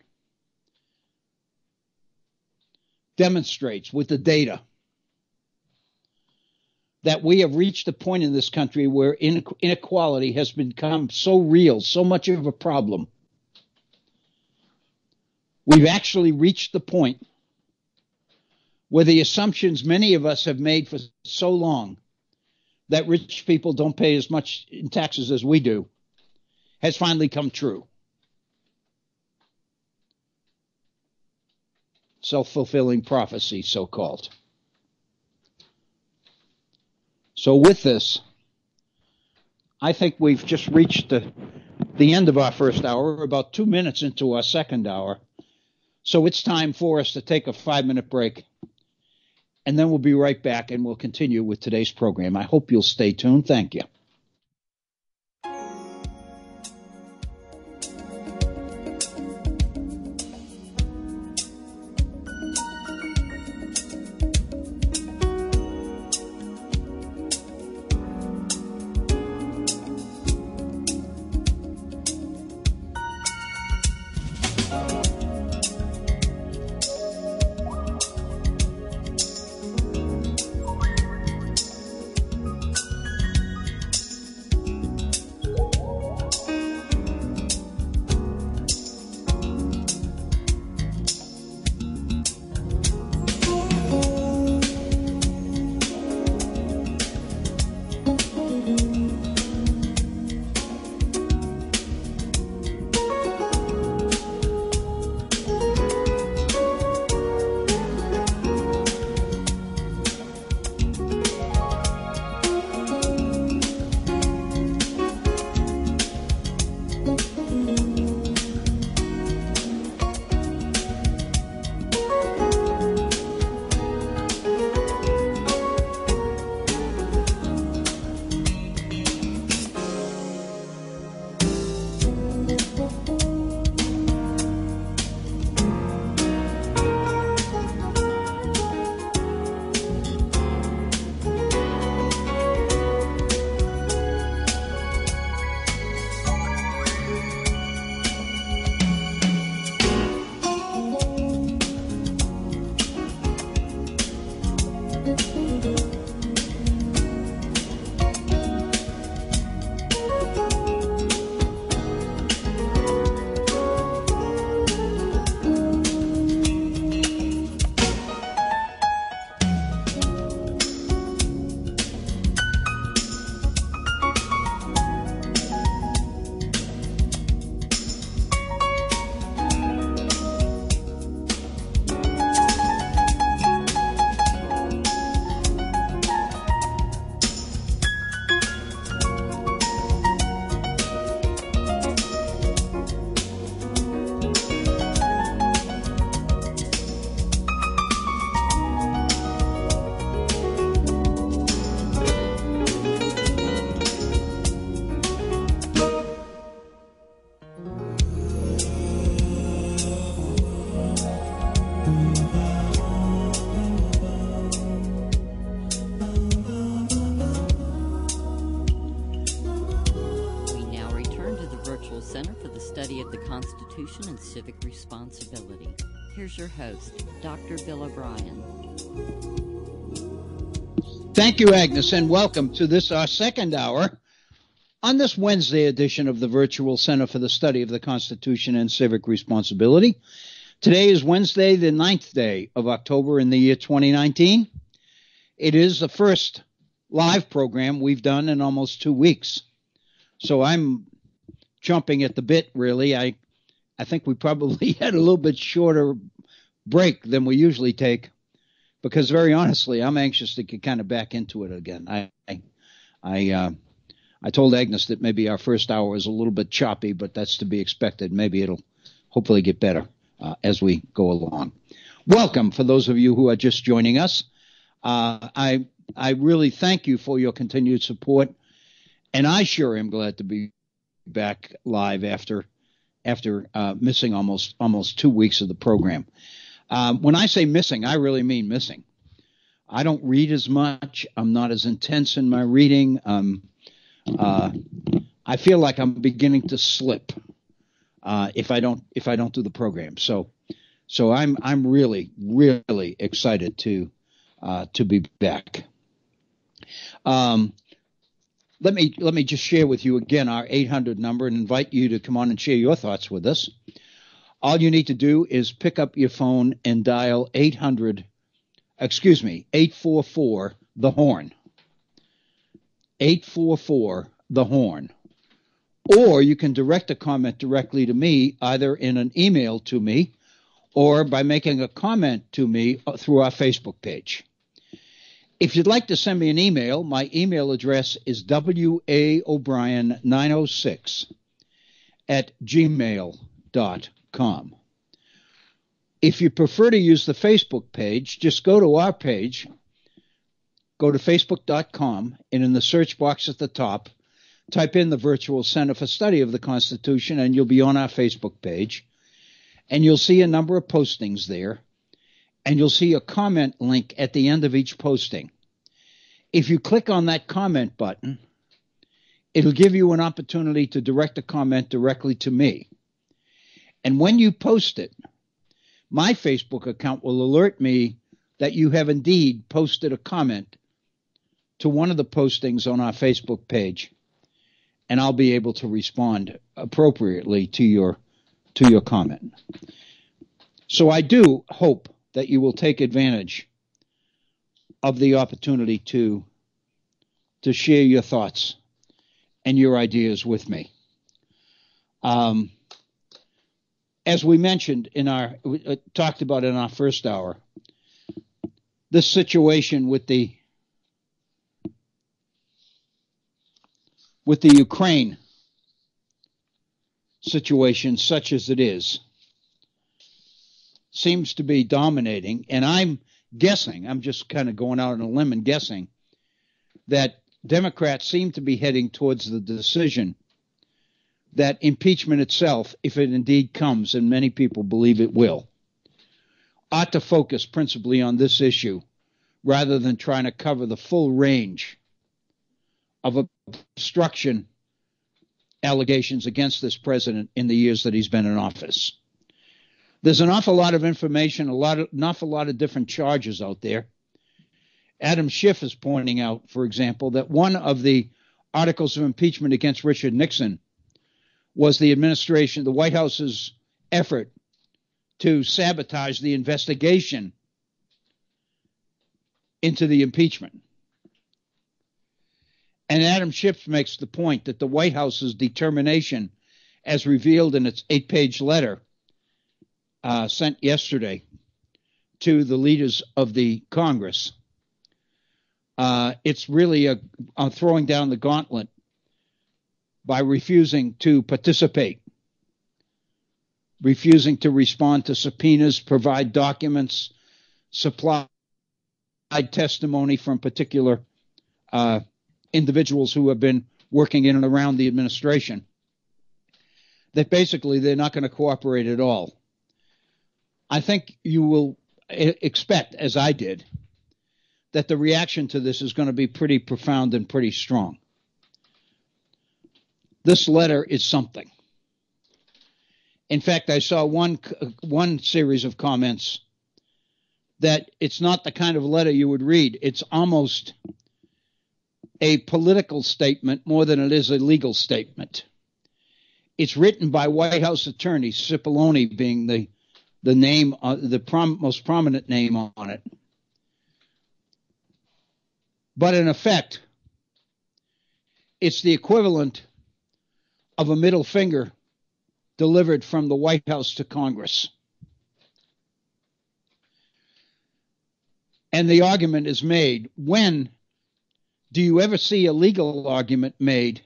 demonstrates with the data that we have reached a point in this country where inequality has become so real, so much of a problem. We've actually reached the point where the assumptions many of us have made for so long that rich people don't pay as much in taxes as we do has finally come true. Self-fulfilling prophecy, so-called. So with this, I think we've just reached the end of our first hour. We're about 2 minutes into our second hour. So it's time for us to take a 5-minute break. And then we'll be right back and we'll continue with today's program. I hope you'll stay tuned. Thank you. Constitution and Civic Responsibility. Here's your host, Dr. Bill Obrien. Thank you, Agnes, and welcome to this, our second hour on this Wednesday edition of the Virtual Center for the Study of the Constitution and Civic Responsibility. Today is Wednesday, the 9th day of October in the year 2019. It is the first live program we've done in almost 2 weeks. So I'm jumping at the bit, really. I think we probably had a little bit shorter break than we usually take because, very honestly, I'm anxious to get kind of back into it again. I told Agnes that maybe our first hour was a little bit choppy, but that's to be expected. Maybe it'll hopefully get better as we go along. Welcome for those of you who are just joining us. I really thank you for your continued support, and I sure am glad to be back live after missing almost 2 weeks of the program. When I say missing, I really mean missing. I don't read as much. I'm not as intense in my reading. I feel like I'm beginning to slip if I don't do the program. So I'm really excited to be back. Let me just share with you again our 800 number and invite you to come on and share your thoughts with us. All you need to do is pick up your phone and dial 844 the horn. 844 the horn. Or you can direct a comment directly to me, either in an email to me or by making a comment to me through our Facebook page. If you'd like to send me an email, my email address is waobrien906@gmail.com. If you prefer to use the Facebook page, just go to our page, go to facebook.com, and in the search box at the top, type in the Virtual Center for Study of the Constitution, and you'll be on our Facebook page. And you'll see a number of postings there, and you'll see a comment link at the end of each posting. If you click on that comment button, it'll give you an opportunity to direct a comment directly to me. And when you post it, my Facebook account will alert me that you have indeed posted a comment to one of the postings on our Facebook page, and I'll be able to respond appropriately to your comment. So I do hope that you will take advantage of the opportunity to share your thoughts and your ideas with me. As we mentioned talked about in our first hour, this situation with the Ukraine situation, such as it is, seems to be dominating, and I'm just kind of going out on a limb and guessing, that Democrats seem to be heading towards the decision that impeachment itself, if it indeed comes, and many people believe it will, ought to focus principally on this issue rather than trying to cover the full range of obstruction allegations against this president in the years that he's been in office. There's an awful lot of information, an awful lot of different charges out there. Adam Schiff is pointing out, for example, that one of the articles of impeachment against Richard Nixon was the White House's effort to sabotage the investigation into the impeachment. And Adam Schiff makes the point that the White House's determination, as revealed in its 8-page letter sent yesterday to the leaders of the Congress, it's really a throwing down the gauntlet by refusing to participate, refusing to respond to subpoenas, provide documents, supply testimony from particular individuals who have been working in and around the administration, that basically they're not going to cooperate at all. I think you will expect, as I did, that the reaction to this is going to be pretty profound and pretty strong. This letter is something. In fact, I saw one series of comments that it's not the kind of letter you would read. It's almost a political statement more than it is a legal statement. It's written by White House attorney Cipollone being the name, most prominent name on it. But in effect, it's the equivalent of a middle finger delivered from the White House to Congress. And the argument is made, when do you ever see a legal argument made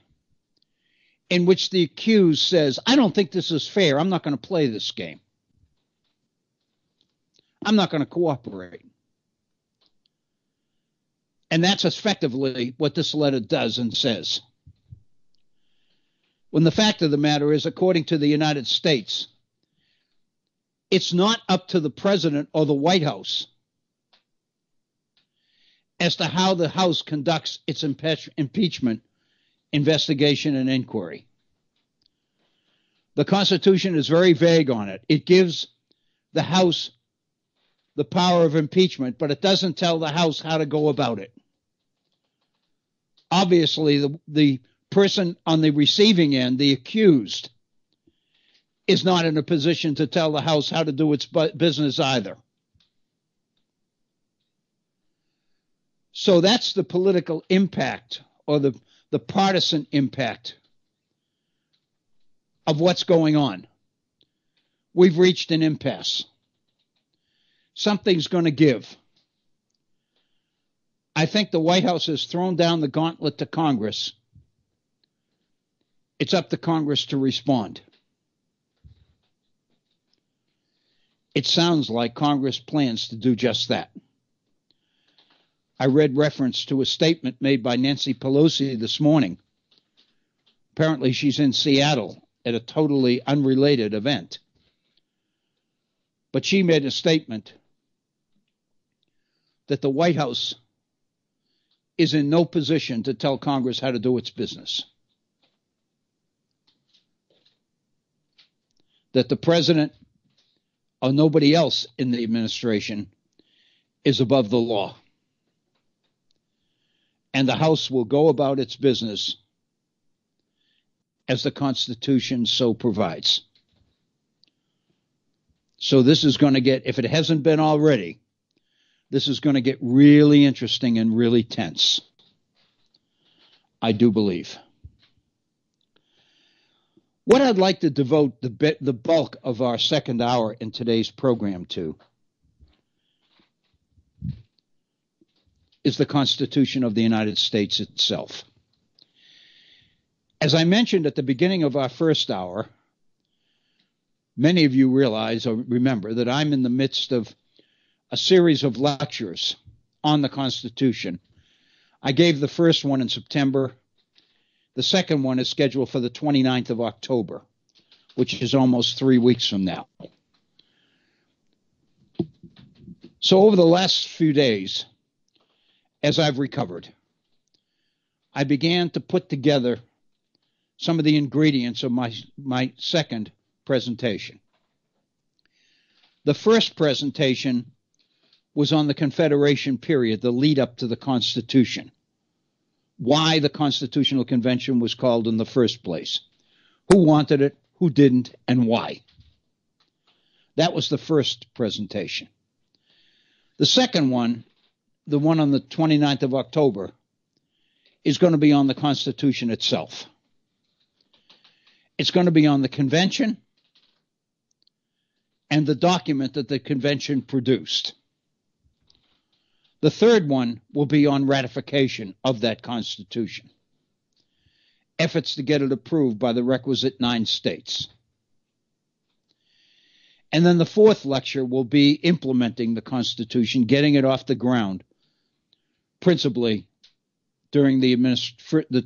in which the accused says, I don't think this is fair, I'm not going to play this game. I'm not going to cooperate. And that's effectively what this letter does and says. When the fact of the matter is, according to the United States, it's not up to the president or the White House as to how the House conducts its impeachment investigation and inquiry. The Constitution is very vague on it. It gives the House the power of impeachment, but it doesn't tell the House how to go about it. Obviously, the person on the receiving end, the accused, is not in a position to tell the House how to do its business either. So that's the political impact, or the partisan impact of what's going on. We've reached an impasse. Something's going to give. I think the White House has thrown down the gauntlet to Congress. It's up to Congress to respond. It sounds like Congress plans to do just that. I read reference to a statement made by Nancy Pelosi this morning. Apparently she's in Seattle at a totally unrelated event. But she made a statement that the White House is in no position to tell Congress how to do its business. That the president or nobody else in the administration is above the law. And the House will go about its business as the Constitution so provides. So this is going to get, if it hasn't been already, this is going to get really interesting and really tense. I do believe. What I'd like to devote the bulk of our second hour in today's program to is the Constitution of the United States itself. As I mentioned at the beginning of our first hour, many of you realize or remember that I'm in the midst of a series of lectures on the Constitution. I gave the first one in September. The second one is scheduled for the 29th of October, which is almost 3 weeks from now. So over the last few days, as I've recovered, I began to put together some of the ingredients of my second presentation. The first presentation was on the Confederation period, the lead up to the Constitution. Why the Constitutional Convention was called in the first place. Who wanted it, who didn't, and why. That was the first presentation. The second one, the one on the 29th of October, is going to be on the Constitution itself. It's going to be on the convention and the document that the convention produced. The third one will be on ratification of that Constitution. Efforts to get it approved by the requisite 9 states. And then the fourth lecture will be implementing the Constitution, getting it off the ground, principally during the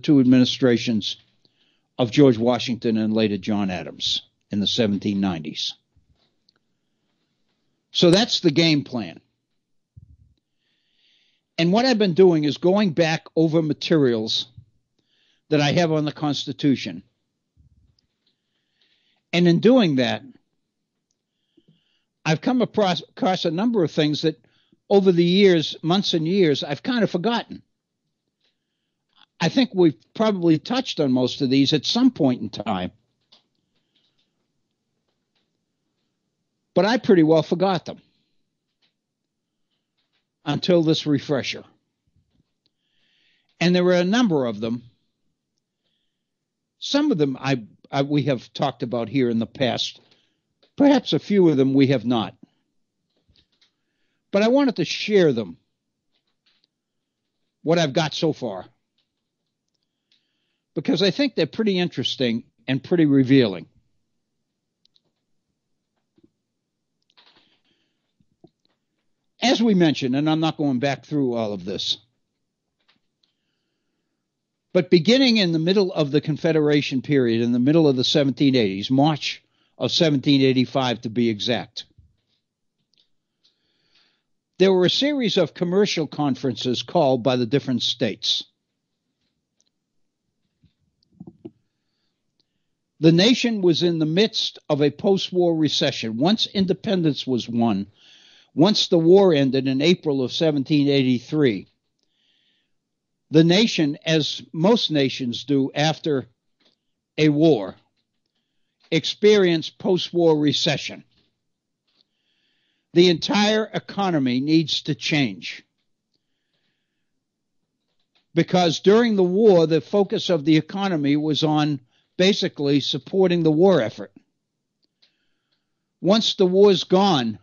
2 administrations of George Washington and later John Adams in the 1790s. So that's the game plan. And what I've been doing is going back over materials that I have on the Constitution And in doing that, I've come across a number of things that over the years, months and years, I've kind of forgotten. I think we've probably touched on most of these at some point in time. But I pretty well forgot them until this refresher. And there were a number of them. Some of them we have talked about here in the past. Perhaps a few of them we have not. But I wanted to share them, what I've got so far, because I think they're pretty interesting and pretty revealing. As we mentioned, and I'm not going back through all of this, but beginning in the middle of the Confederation period, in the middle of the 1780s, March of 1785 to be exact, there were a series of commercial conferences called by the different states. The nation was in the midst of a post-war recession. Once independence was won, once the war ended in April of 1783, the nation, as most nations do after a war, experienced post-war recession. The entire economy needs to change, because during the war, the focus of the economy was on basically supporting the war effort. Once the war's gone,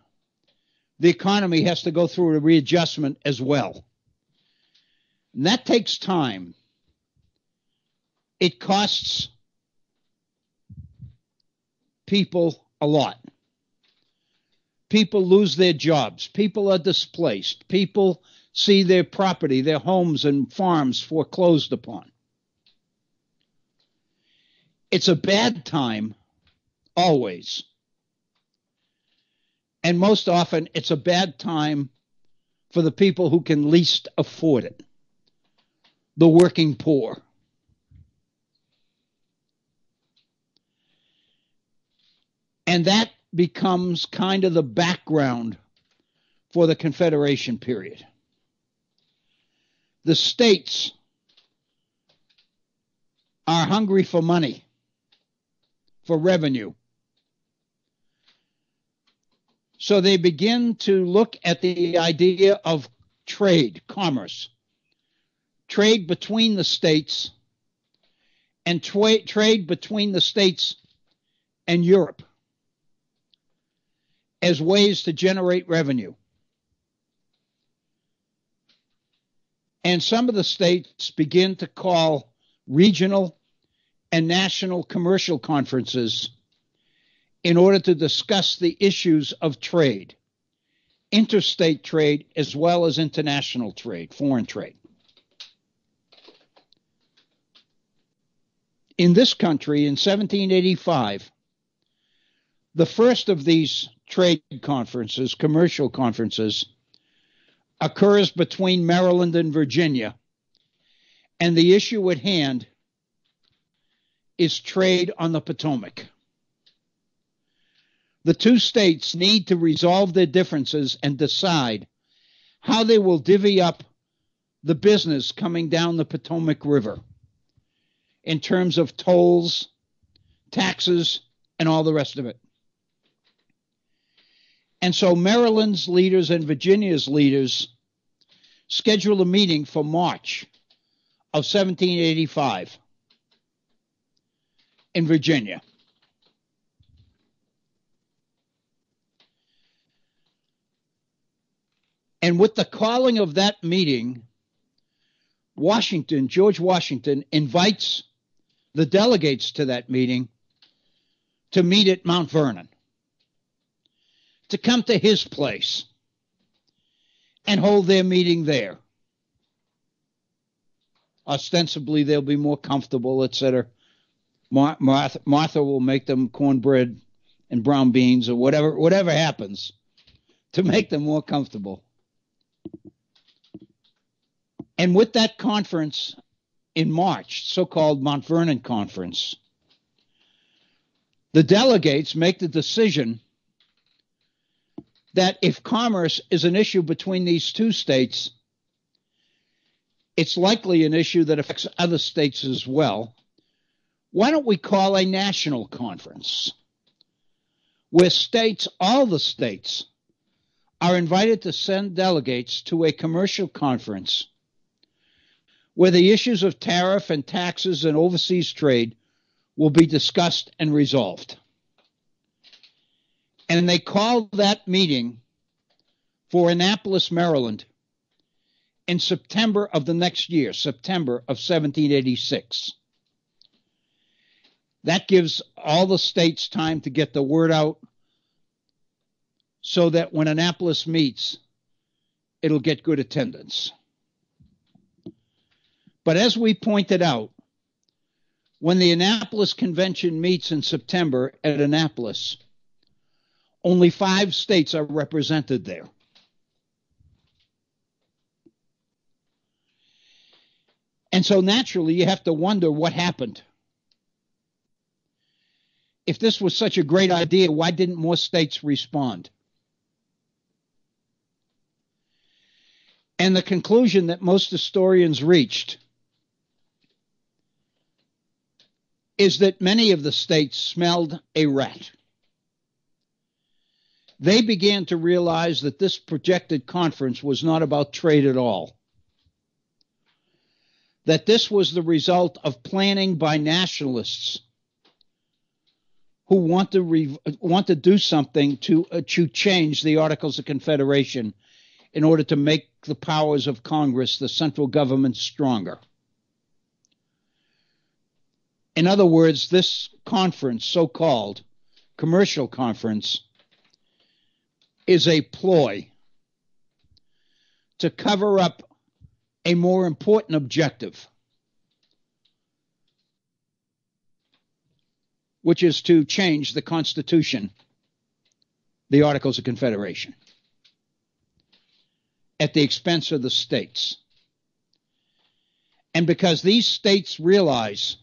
the economy has to go through a readjustment as well. And that takes time. It costs people a lot. People lose their jobs. People are displaced. People see their property, their homes and farms foreclosed upon. It's a bad time, always. And most often, it's a bad time for the people who can least afford it, the working poor. And that becomes kind of the background for the Confederation period. The states are hungry for money, for revenue. So they begin to look at the idea of trade, commerce, trade between the states, and trade between the states and Europe as ways to generate revenue. And some of the states begin to call regional and national commercial conferences in order to discuss the issues of trade, interstate trade as well as international trade, foreign trade. In this country, in 1785, the first of these trade conferences, commercial conferences, occurs between Maryland and Virginia, and the issue at hand is trade on the Potomac. The two states need to resolve their differences and decide how they will divvy up the business coming down the Potomac River in terms of tolls, taxes, and all the rest of it. And so Maryland's leaders and Virginia's leaders scheduled a meeting for March of 1785 in Virginia. And with the calling of that meeting, George Washington, invites the delegates to that meeting to meet at Mount Vernon, to come to his place and hold their meeting there. Ostensibly, they'll be more comfortable, etc. Martha will make them cornbread and brown beans or whatever happens to make them more comfortable. And with that conference in March, so-called Mount Vernon Conference, the delegates make the decision that if commerce is an issue between these two states, it's likely an issue that affects other states as well. Why don't we call a national conference where states, all the states, are invited to send delegates to a commercial conference where the issues of tariff and taxes and overseas trade will be discussed and resolved. And they called that meeting for Annapolis, Maryland, in September of the next year, September of 1786. That gives all the states time to get the word out so that when Annapolis meets, it'll get good attendance. But as we pointed out, when the Annapolis Convention meets in September at Annapolis, only 5 states are represented there. And so naturally, you have to wonder what happened. If this was such a great idea, why didn't more states respond? And the conclusion that most historians reached is that many of the states smelled a rat. They began to realize that this projected conference was not about trade at all. That this was the result of planning by nationalists who want to do something to change the Articles of Confederation in order to make the powers of Congress, the central government, stronger. In other words, this conference, so-called commercial conference, is a ploy to cover up a more important objective, which is to change the Constitution, the Articles of Confederation, at the expense of the states. And because these states realize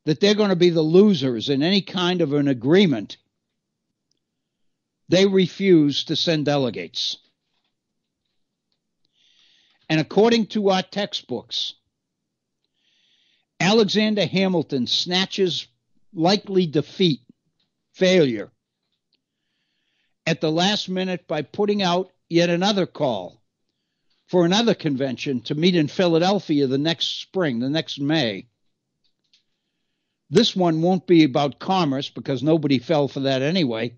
that they're going to be the losers in any kind of an agreement, they refuse to send delegates. And according to our textbooks, Alexander Hamilton snatches likely defeat, failure, at the last minute by putting out yet another call for another convention to meet in Philadelphia the next spring, the next May. This one won't be about commerce because nobody fell for that anyway.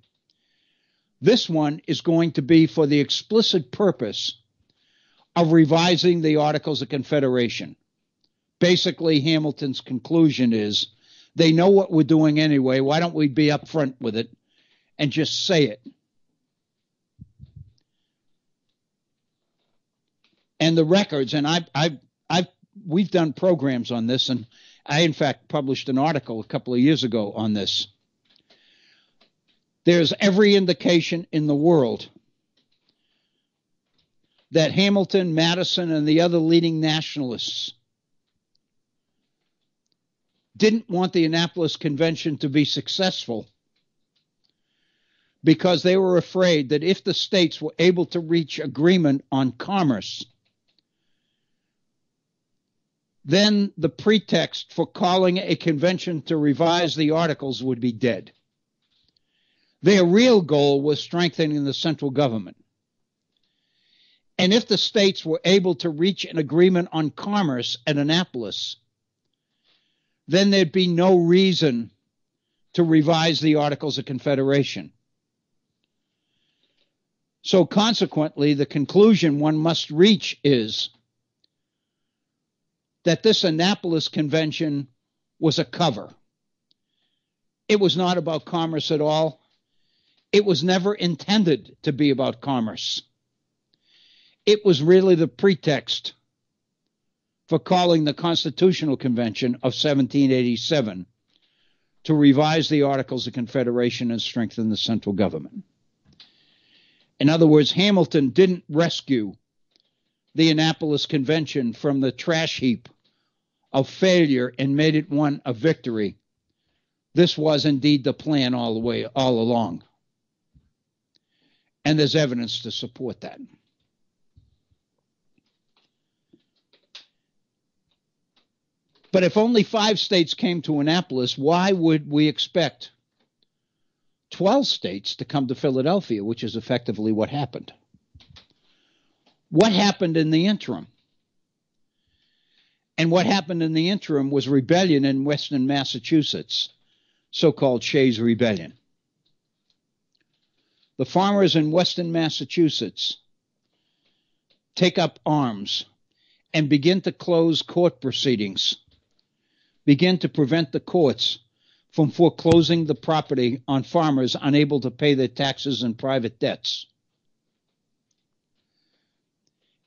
This one is going to be for the explicit purpose of revising the Articles of Confederation. Basically, Hamilton's conclusion is they know what we're doing anyway. Why don't we be upfront with it and just say it? And the records, and we've done programs on this, and I, in fact, published an article a couple of years ago on this. There's every indication in the world that Hamilton, Madison, and the other leading nationalists didn't want the Annapolis Convention to be successful because they were afraid that if the states were able to reach agreement on commerce, then the pretext for calling a convention to revise the articles would be dead. Their real goal was strengthening the central government. And if the states were able to reach an agreement on commerce at Annapolis, then there'd be no reason to revise the Articles of Confederation. So consequently, the conclusion one must reach is that this Annapolis Convention was a cover. It was not about commerce at all. It was never intended to be about commerce. It was really the pretext for calling the Constitutional Convention of 1787 to revise the Articles of Confederation and strengthen the central government. In other words, Hamilton didn't rescue the Annapolis Convention from the trash heap of failure and made it one of victory. this was indeed the plan all along. And there's evidence to support that. But if only 5 states came to Annapolis, why would we expect 12 states to come to Philadelphia, which is effectively what happened? What happened in the interim? And what happened in the interim was rebellion in Western Massachusetts, so-called Shays' Rebellion. The farmers in Western Massachusetts take up arms and begin to close court proceedings, begin to prevent the courts from foreclosing the property on farmers unable to pay their taxes and private debts.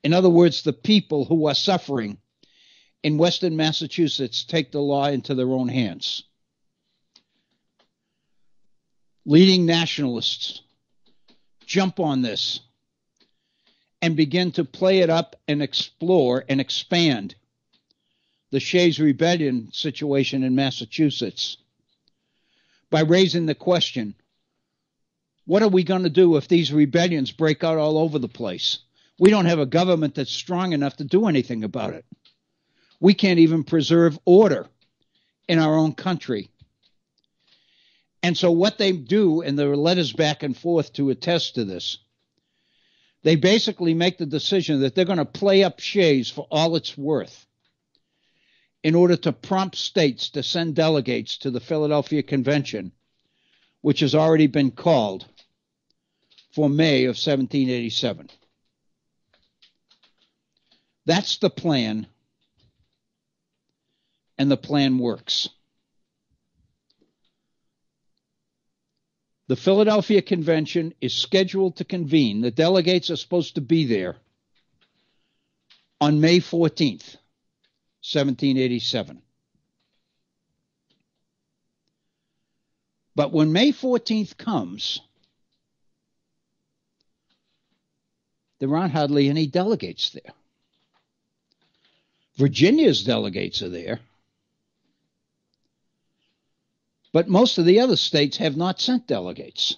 In other words, the people who are suffering in Western Massachusetts take the law into their own hands. Leading nationalists jump on this and begin to play it up and explore and expand the Shays' Rebellion situation in Massachusetts by raising the question, what are we going to do if these rebellions break out all over the place? We don't have a government that's strong enough to do anything about it. We can't even preserve order in our own country. And so what they do, and there are letters back and forth to attest to this, they basically make the decision that they're going to play up Shays for all it's worth in order to prompt states to send delegates to the Philadelphia Convention, which has already been called for May of 1787. That's the plan, and the plan works. The Philadelphia Convention is scheduled to convene. The delegates are supposed to be there on May 14th, 1787. But when May 14th comes, there aren't hardly any delegates there. Virginia's delegates are there, but most of the other states have not sent delegates.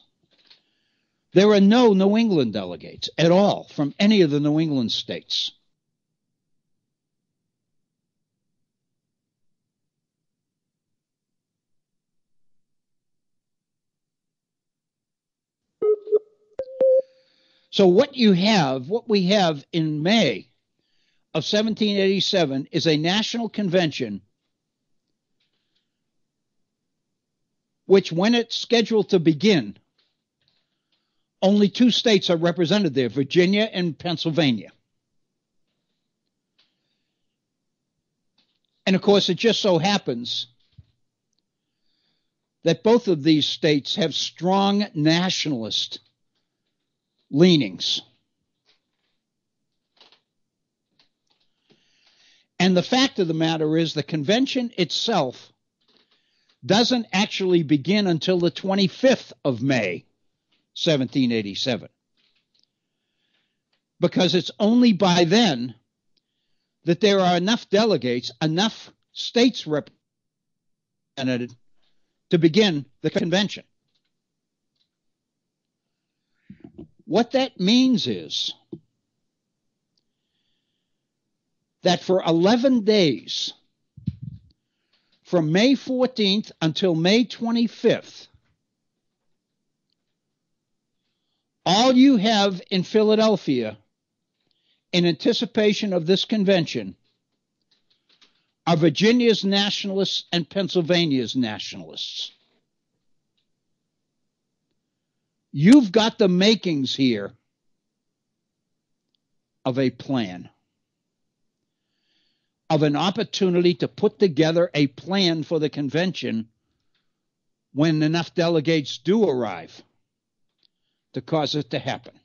There are no New England delegates at all from any of the New England states. So what we have in May of 1787 is a national convention which, when it's scheduled to begin, only 2 states are represented there, Virginia and Pennsylvania. And of course, it just so happens that both of these states have strong nationalist leanings. And the fact of the matter is the convention itself doesn't actually begin until the 25th of May, 1787. Because it's only by then that there are enough delegates, enough states represented to begin the convention. What that means is that for 11 days, from May 14th until May 25th, all you have in Philadelphia in anticipation of this convention are Virginia's nationalists and Pennsylvania's nationalists. You've got the makings here of a plan, of an opportunity to put together a plan for the convention when enough delegates do arrive to cause it to happen.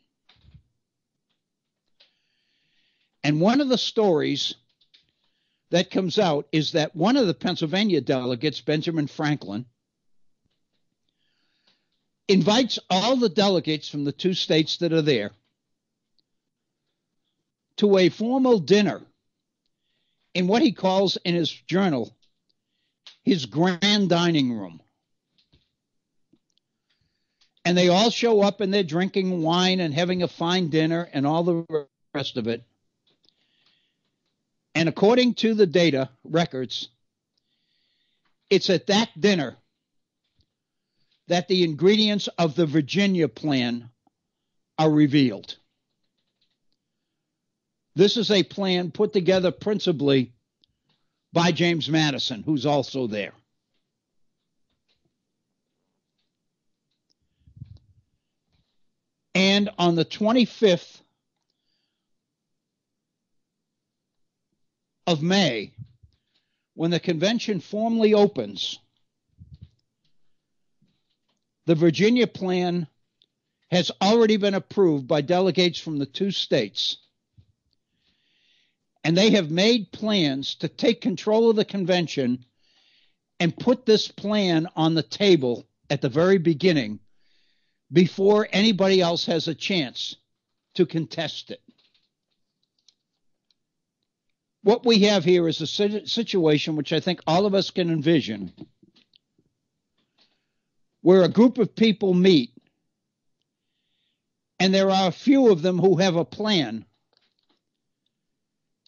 And one of the stories that comes out is that one of the Pennsylvania delegates, Benjamin Franklin, invites all the delegates from the 2 states that are there to a formal dinner in what he calls in his journal his grand dining room. And they all show up and they're drinking wine and having a fine dinner and all the rest of it. And according to the data records, it's at that dinner that the ingredients of the Virginia plan are revealed. This is a plan put together principally by James Madison, who's also there. And on the 25th of May, when the convention formally opens, the Virginia plan has already been approved by delegates from the two states. And they have made plans to take control of the convention and put this plan on the table at the very beginning before anybody else has a chance to contest it. What we have here is a situation which I think all of us can envision, where a group of people meet, and there are a few of them who have a plan,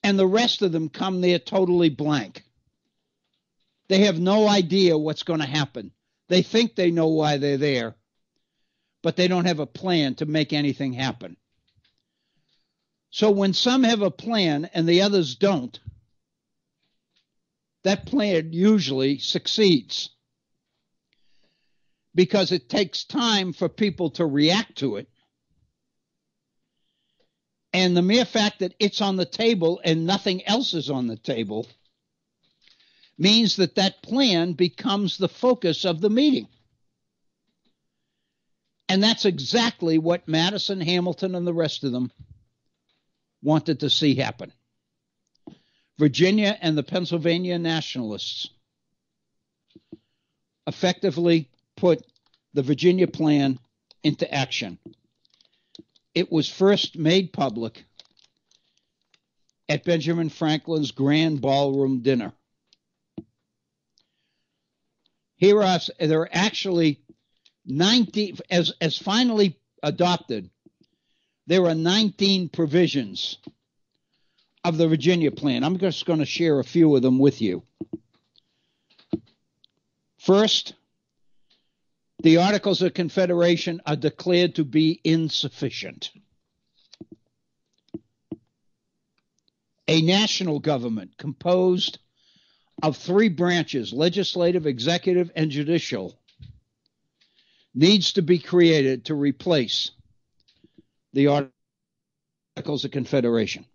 and the rest of them come there totally blank. They have no idea what's going to happen. They think they know why they're there, but they don't have a plan to make anything happen. So when some have a plan and the others don't, that plan usually succeeds, because it takes time for people to react to it. And the mere fact that it's on the table and nothing else is on the table means that that plan becomes the focus of the meeting. And that's exactly what Madison, Hamilton, and the rest of them wanted to see happen. Virginia and the Pennsylvania nationalists effectively put the Virginia plan into action. It was first made public at Benjamin Franklin's grand ballroom dinner. There are actually 19, as finally adopted, there are 19 provisions of the Virginia plan. I'm just going to share a few of them with you. First, the Articles of Confederation are declared to be insufficient. A national government composed of three branches, legislative, executive, and judicial, needs to be created to replace the Articles of Confederation.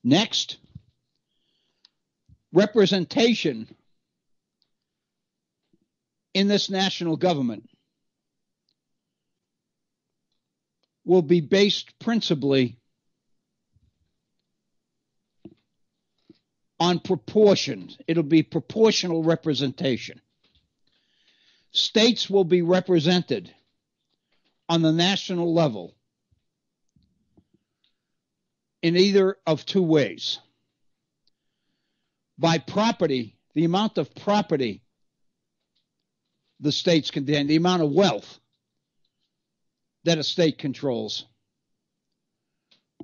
Next, representation in this national government will be based principally on proportions. It'll be proportional representation. States will be represented on the national level in either of two ways. By property, the amount of property the states contain, the amount of wealth that a state controls,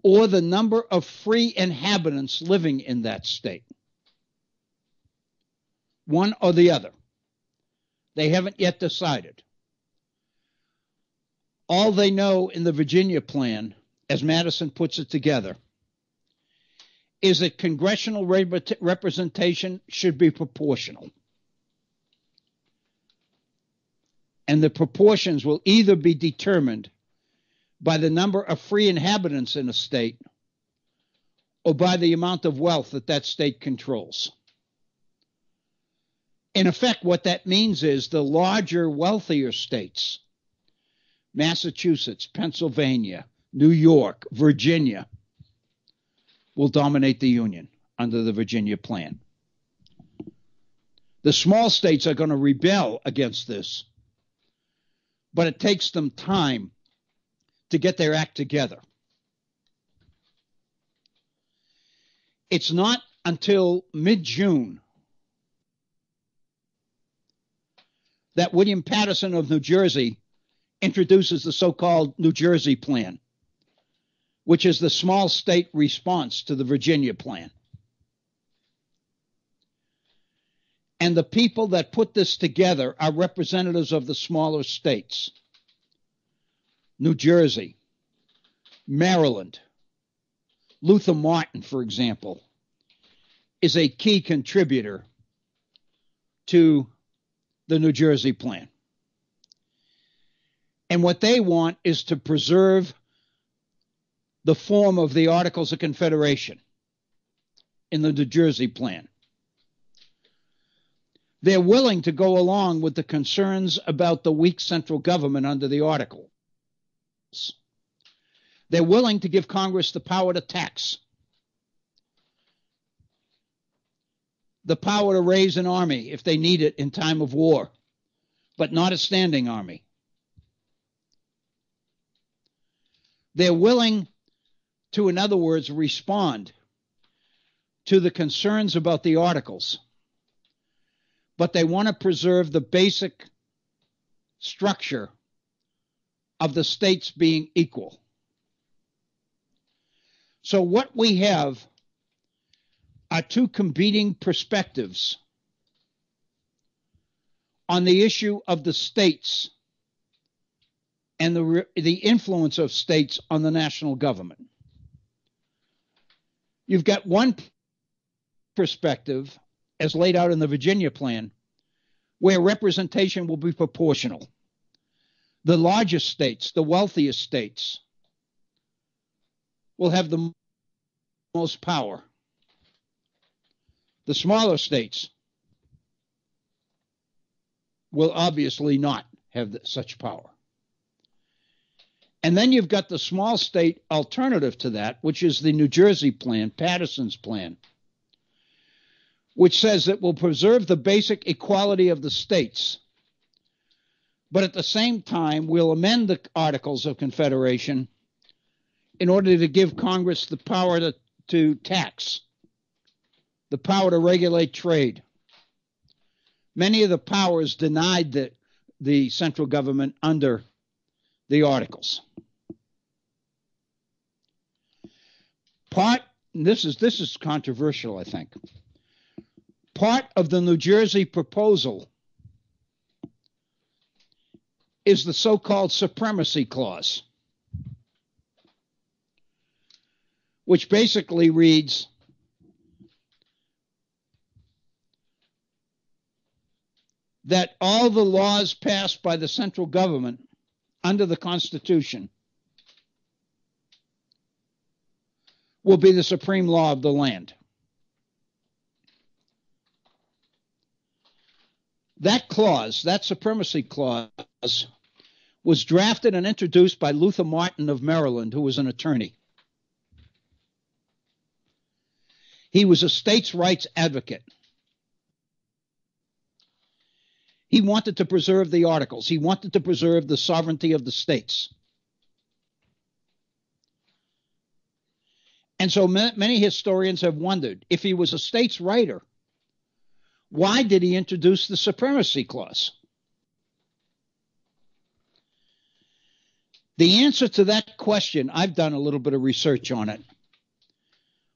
or the number of free inhabitants living in that state. One or the other. They haven't yet decided. All they know in the Virginia plan, as Madison puts it together, is that congressional representation should be proportional. And the proportions will either be determined by the number of free inhabitants in a state or by the amount of wealth that that state controls. In effect, what that means is the larger, wealthier states, Massachusetts, Pennsylvania, New York, Virginia, will dominate the Union under the Virginia plan. The small states are going to rebel against this, but it takes them time to get their act together. It's not until mid-June that William Paterson of New Jersey introduces the so-called New Jersey Plan, which is the small state response to the Virginia Plan. And the people that put this together are representatives of the smaller states. New Jersey, Maryland. Luther Martin, for example, is a key contributor to the New Jersey Plan. And what they want is to preserve the form of the Articles of Confederation in the New Jersey Plan. They're willing to go along with the concerns about the weak central government under the Articles. They're willing to give Congress the power to tax, the power to raise an army if they need it in time of war, but not a standing army. They're willing to, in other words, respond to the concerns about the Articles, but they want to preserve the basic structure of the states being equal. So what we have are two competing perspectives on the issue of the states and the influence of states on the national government. You've got one perspective, as laid out in the Virginia Plan, where representation will be proportional. The largest states, the wealthiest states, will have the most power. The smaller states will obviously not have such power. And then you've got the small state alternative to that, which is the New Jersey Plan, Paterson's plan, which says it will preserve the basic equality of the states, but at the same time will amend the Articles of Confederation in order to give Congress the power to tax, the power to regulate trade. Many of the powers denied the central government under the Articles. This is controversial, I think. Part of the New Jersey proposal is the so-called supremacy clause, which basically reads that all the laws passed by the central government under the Constitution will be the supreme law of the land. That clause, that supremacy clause, was drafted and introduced by Luther Martin of Maryland, who was an attorney. He was a states' rights advocate. He wanted to preserve the Articles. He wanted to preserve the sovereignty of the states. And so many historians have wondered, if he was a states' writer, why did he introduce the supremacy clause? The answer to that question, I've done a little bit of research on it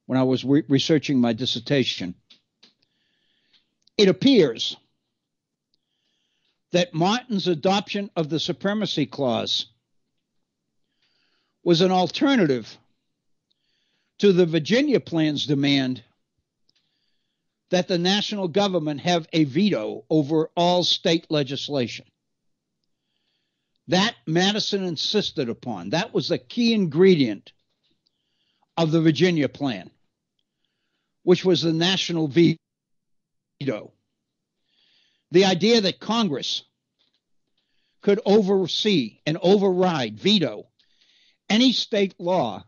when I was researching my dissertation. It appears that Martin's adoption of the supremacy clause was an alternative to the Virginia Plan's demand that the national government have a veto over all state legislation. That Madison insisted upon. That was the key ingredient of the Virginia Plan, which was the national veto. The idea that Congress could oversee and override, veto, any state law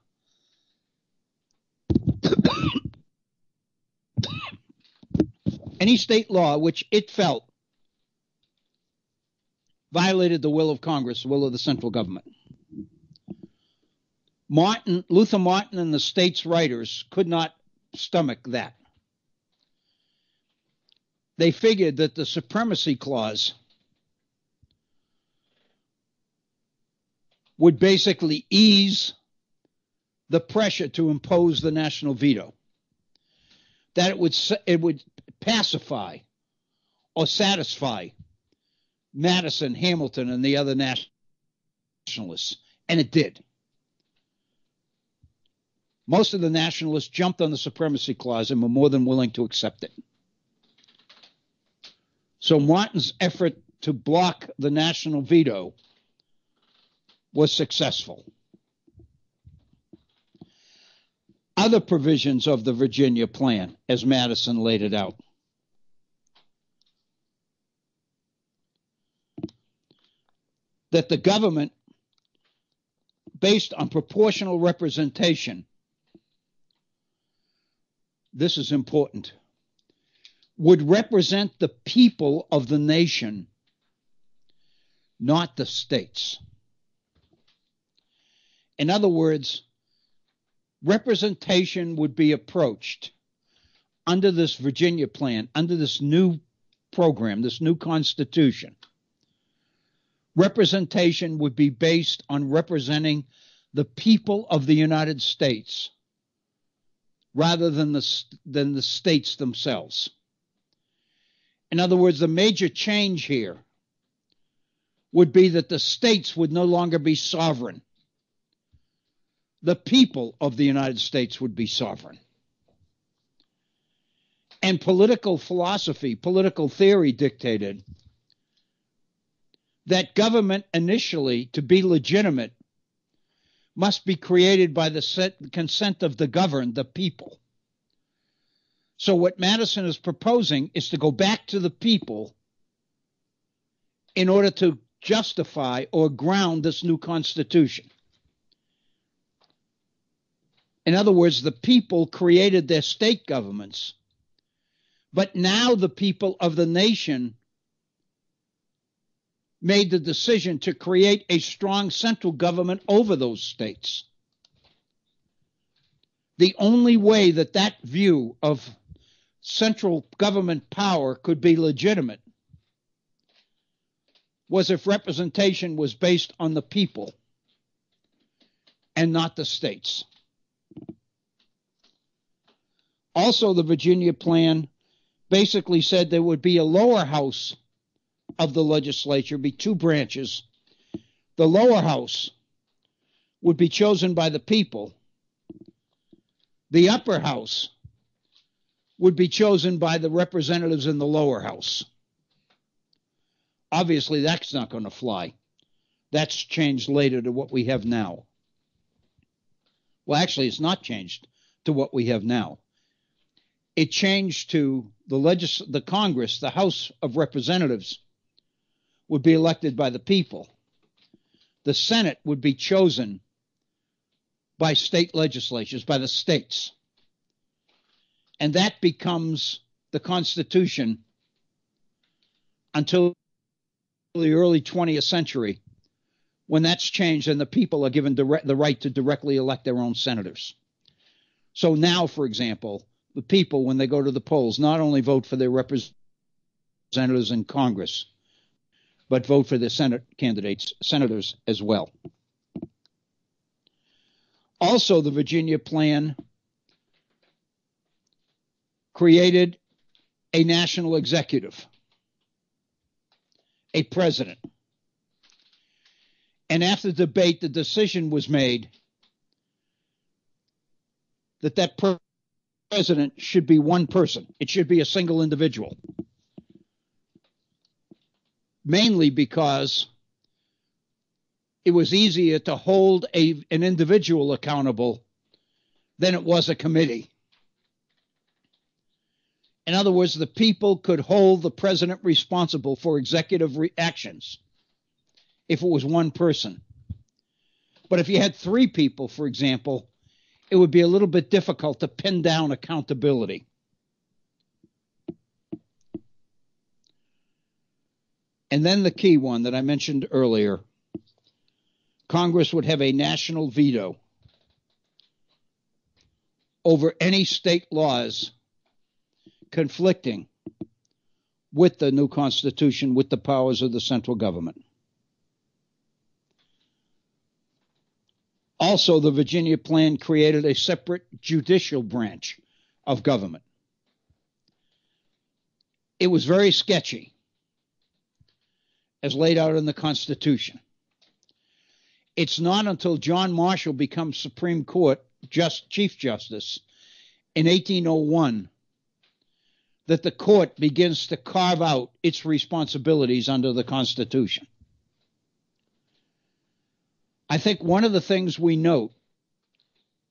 which it felt violated the will of Congress, the will of the central government. Luther Martin and the states' writers could not stomach that. They figured that the supremacy clause would basically ease the pressure to impose the national veto. That it would pacify or satisfy Madison, Hamilton, and the other nationalists. And it did. Most of the nationalists jumped on the supremacy clause and were more than willing to accept it. So Martin's effort to block the national veto was successful. Other provisions of the Virginia Plan, as Madison laid it out. That the government, based on proportional representation, this is important, would represent the people of the nation, not the states. In other words, representation would be approached under this Virginia Plan, under this new program, this new Constitution. Representation would be based on representing the people of the United States rather than the states themselves. In other words, the major change here would be that the states would no longer be sovereign. The people of the United States would be sovereign. And political philosophy, political theory dictated that government initially, to be legitimate, must be created by the consent of the governed, the people. So what Madison is proposing is to go back to the people in order to justify or ground this new Constitution. In other words, the people created their state governments, but now the people of the nation made the decision to create a strong central government over those states. The only way that that view of central government power could be legitimate was if representation was based on the people and not the states. Also, the Virginia Plan basically said there would be a lower house of the legislature, be two branches. The lower house would be chosen by the people. The upper house would be chosen by the representatives in the lower house. Obviously, that's not going to fly. That's changed later to what we have now. Well, actually, it's not changed to what we have now. It changed to the Congress, the House of Representatives, would be elected by the people. The Senate would be chosen by state legislatures, by the states. And that becomes the Constitution until the early 20th century, when that's changed and the people are given the right to directly elect their own senators. So now, for example, the people, when they go to the polls, not only vote for their representatives in Congress, but vote for their senators as well. Also, the Virginia Plan created a national executive, a president. And after debate, the decision was made that president should be one person. It should be a single individual. Mainly because it was easier to hold an individual accountable than it was a committee. In other words, the people could hold the president responsible for executive actions if it was one person. But if you had three people, for example, it would be a little bit difficult to pin down accountability. And then the key one that I mentioned earlier, Congress would have a national veto over any state laws conflicting with the new Constitution, with the powers of the central government. Also, the Virginia plan created a separate judicial branch of government. It was very sketchy, as laid out in the Constitution. It's not until John Marshall becomes Supreme Court Chief Justice in 1801 that the court begins to carve out its responsibilities under the Constitution. I think one of the things we note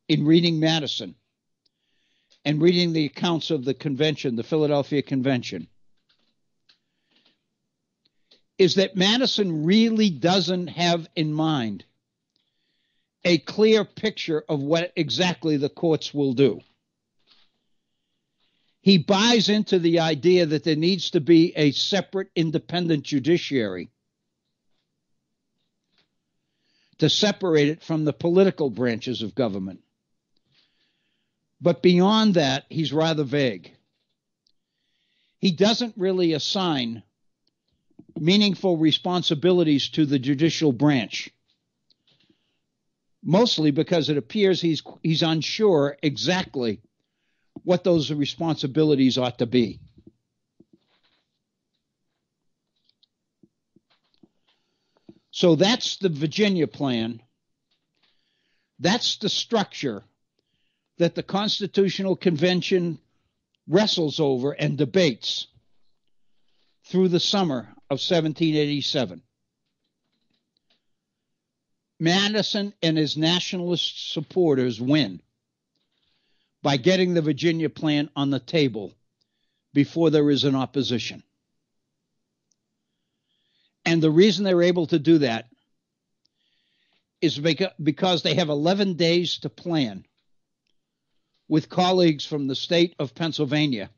in reading Madison and reading the accounts of the convention, the Philadelphia Convention, is that Madison really doesn't have in mind a clear picture of what exactly the courts will do. He buys into the idea that there needs to be a separate independent judiciary to separate it from the political branches of government. But beyond that, he's rather vague. He doesn't really assign meaningful responsibilities to the judicial branch, mostly because it appears he's unsure exactly what those responsibilities ought to be. So that's the Virginia plan. That's the structure that the Constitutional Convention wrestles over and debates through the summer of 1787. Madison and his nationalist supporters win by getting the Virginia plan on the table before there is an opposition. And the reason they're able to do that is because they have 11 days to plan with colleagues from the state of Pennsylvania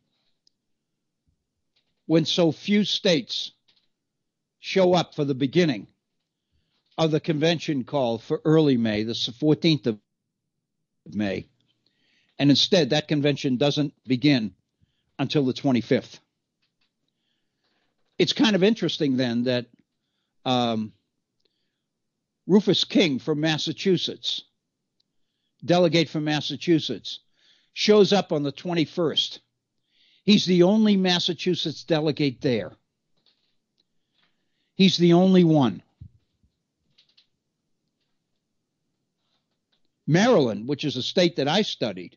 when so few states show up for the beginning of the convention call for early May, the 14th of May. And instead, that convention doesn't begin until the 25th. It's kind of interesting then that Rufus King from Massachusetts, delegate from Massachusetts, shows up on the 21st. He's the only Massachusetts delegate there. He's the only one. Maryland, which is a state that I studied,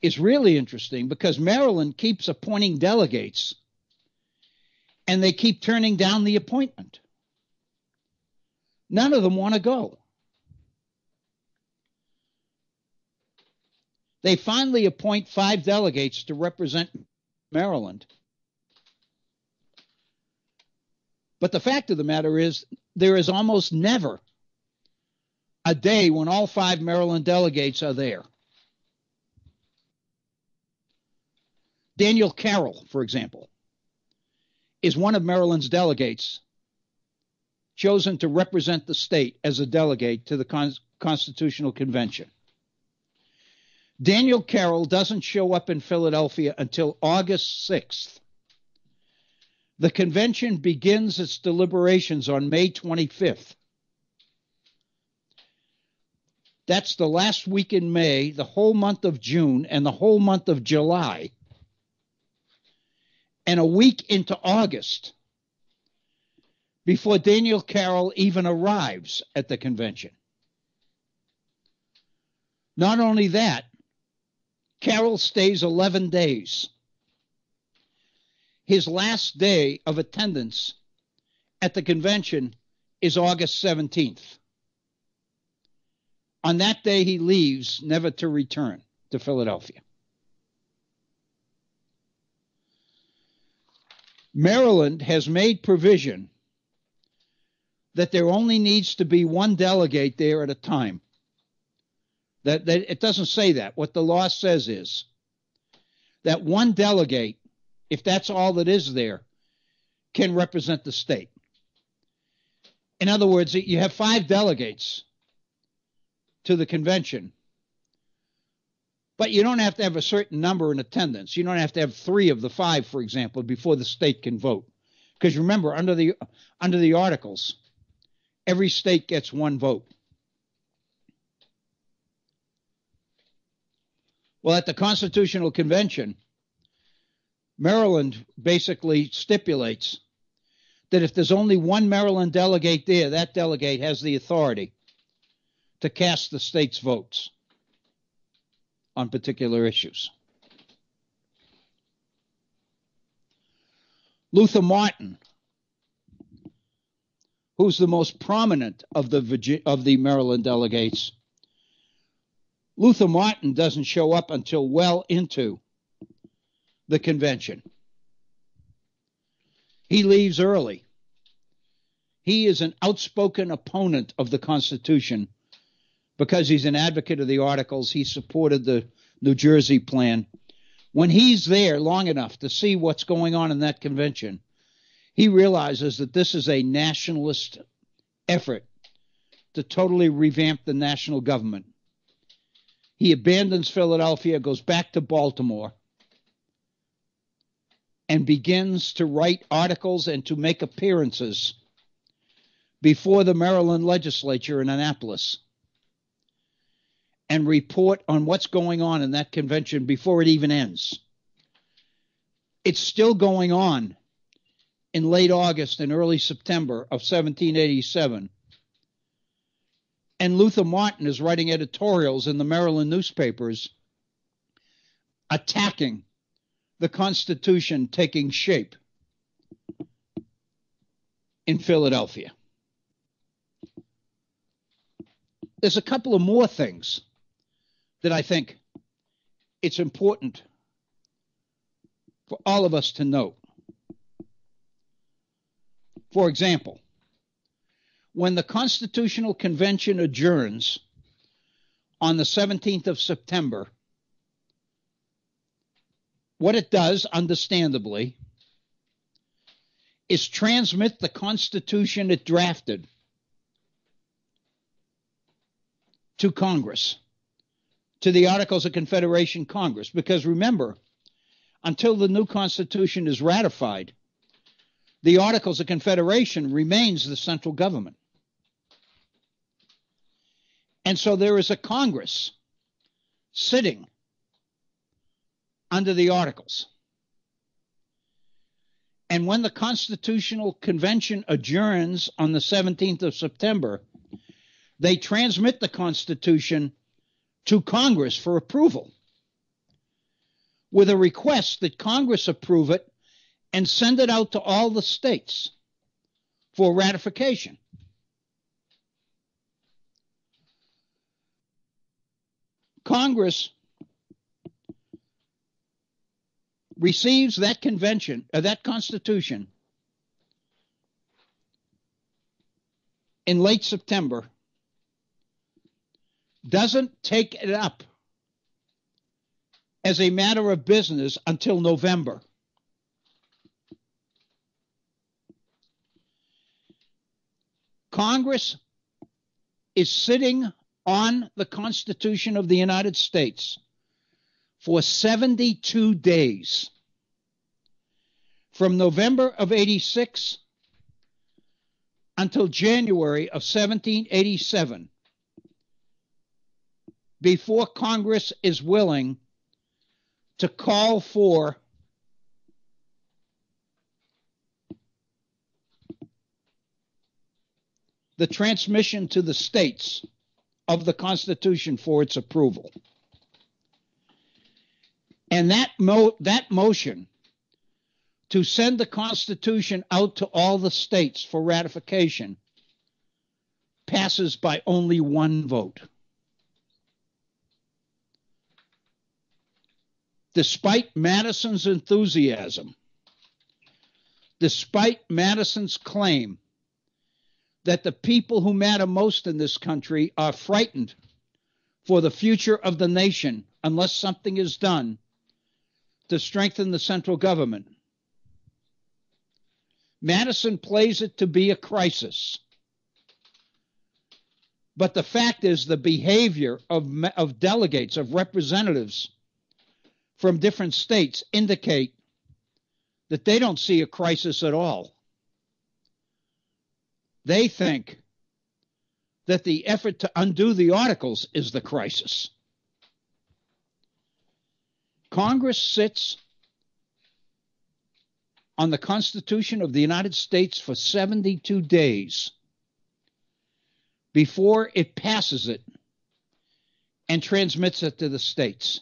is really interesting because Maryland keeps appointing delegates and they keep turning down the appointment. None of them want to go. They finally appoint 5 delegates to represent Maryland. But the fact of the matter is, there is almost never a day when all 5 Maryland delegates are there. Daniel Carroll, for example, is one of Maryland's delegates chosen to represent the state as a delegate to the Constitutional Convention. Daniel Carroll doesn't show up in Philadelphia until August 6th. The convention begins its deliberations on May 25th. That's the last week in May, the whole month of June, and the whole month of July. And a week into August before Daniel Carroll even arrives at the convention. Not only that, Carroll stays 11 days. His last day of attendance at the convention is August 17th. On that day, he leaves, never to return to Philadelphia. Maryland has made provision that there only needs to be one delegate there at a time. That it doesn't say that. What the law says is that one delegate, if that's all that is there, can represent the state. In other words, you have 5 delegates to the convention, but you don't have to have a certain number in attendance. You don't have to have 3 of the 5, for example, before the state can vote. Because remember, under the Articles, every state gets 1 vote. Well, at the Constitutional Convention, Maryland basically stipulates that if there's only one Maryland delegate there, that delegate has the authority to cast the state's votes on particular issues. Luther Martin, who's the most prominent of the Maryland delegates, Luther Martin doesn't show up until well into the convention. He leaves early. He is an outspoken opponent of the Constitution because he's an advocate of the Articles. He supported the New Jersey plan. When he's there long enough to see what's going on in that convention, he realizes that this is a nationalist effort to totally revamp the national government. He abandons Philadelphia, goes back to Baltimore, and begins to write articles and to make appearances before the Maryland legislature in Annapolis and report on what's going on in that convention before it even ends. It's still going on in late August and early September of 1787. And Luther Martin is writing editorials in the Maryland newspapers attacking the Constitution taking shape in Philadelphia. There's a couple of more things that I think it's important for all of us to note. For example, when the Constitutional Convention adjourns on the 17th of September, what it does, understandably, is transmit the Constitution it drafted to Congress, to the Articles of Confederation Congress. Because remember, until the new Constitution is ratified, the Articles of Confederation remains the central government. And so there is a Congress sitting under the Articles. And when the Constitutional Convention adjourns on the 17th of September, they transmit the Constitution to Congress for approval with a request that Congress approve it and send it out to all the states for ratification. Congress receives that convention, that Constitution, in late September, doesn't take it up as a matter of business until November. Congress is sitting on the Constitution of the United States for 72 days, from November of 86 until January of 1787, before Congress is willing to call for the transmission to the states of the Constitution for its approval. And that motion to send the Constitution out to all the states for ratification passes by only one vote. Despite Madison's enthusiasm, despite Madison's claim that the people who matter most in this country are frightened for the future of the nation unless something is done to strengthen the central government, Madison plays it to be a crisis. But the fact is, the behavior of delegates, of representatives from different states indicate that they don't see a crisis at all. They think that the effort to undo the Articles is the crisis. Congress sits on the Constitution of the United States for 72 days before it passes it and transmits it to the states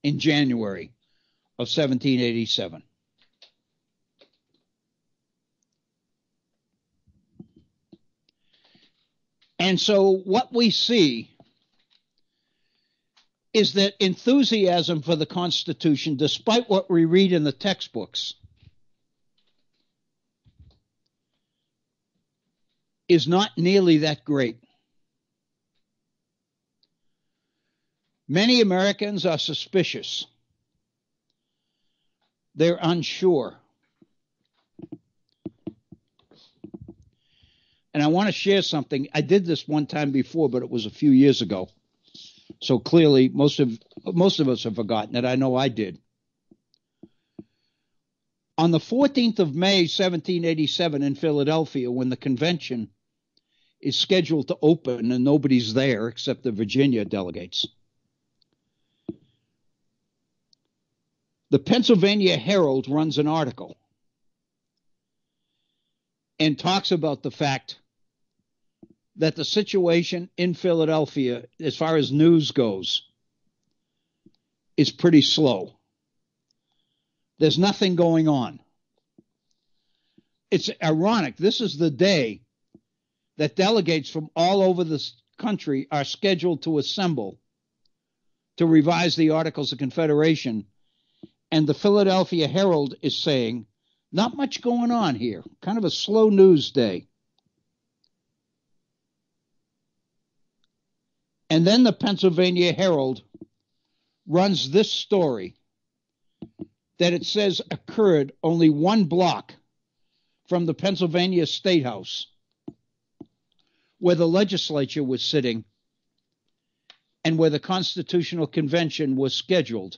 in January of 1787. And so what we see is that enthusiasm for the Constitution, despite what we read in the textbooks, is not nearly that great. Many Americans are suspicious. They're unsure. And I want to share something. I did this one time before, but it was a few years ago. So clearly, most of us have forgotten it. I know I did. On the 14th of May, 1787, in Philadelphia, when the convention is scheduled to open and nobody's there except the Virginia delegates, the Pennsylvania Herald runs an article and talks about the fact that the situation in Philadelphia, as far as news goes, is pretty slow. There's nothing going on. It's ironic. This is the day that delegates from all over the country are scheduled to assemble to revise the Articles of Confederation. And the Philadelphia Herald is saying, not much going on here. Kind of a slow news day. And then the Pennsylvania Herald runs this story that it says occurred only one block from the Pennsylvania State House, where the legislature was sitting and where the Constitutional Convention was scheduled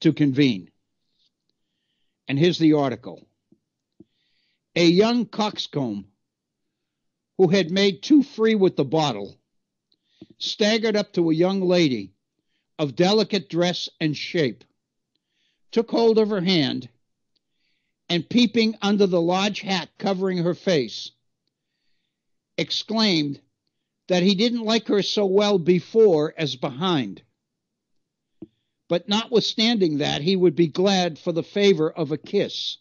to convene. And here's the article. A young coxcomb who had made too free with the bottle staggered up to a young lady of delicate dress and shape, took hold of her hand, and peeping under the large hat covering her face, exclaimed that he didn't like her so well before as behind, but notwithstanding that, he would be glad for the favor of a kiss.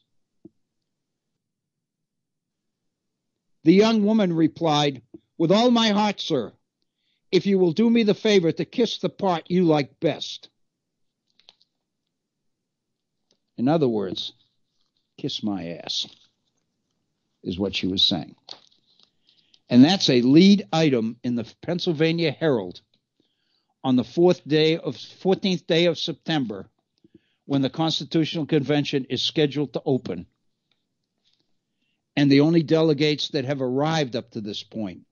The young woman replied, "With all my heart, sir, if you will do me the favor to kiss the part you like best." In other words, kiss my ass, is what she was saying. And that's a lead item in the Pennsylvania Herald on the 14th day of September, when the Constitutional Convention is scheduled to open. And the only delegates that have arrived up to this point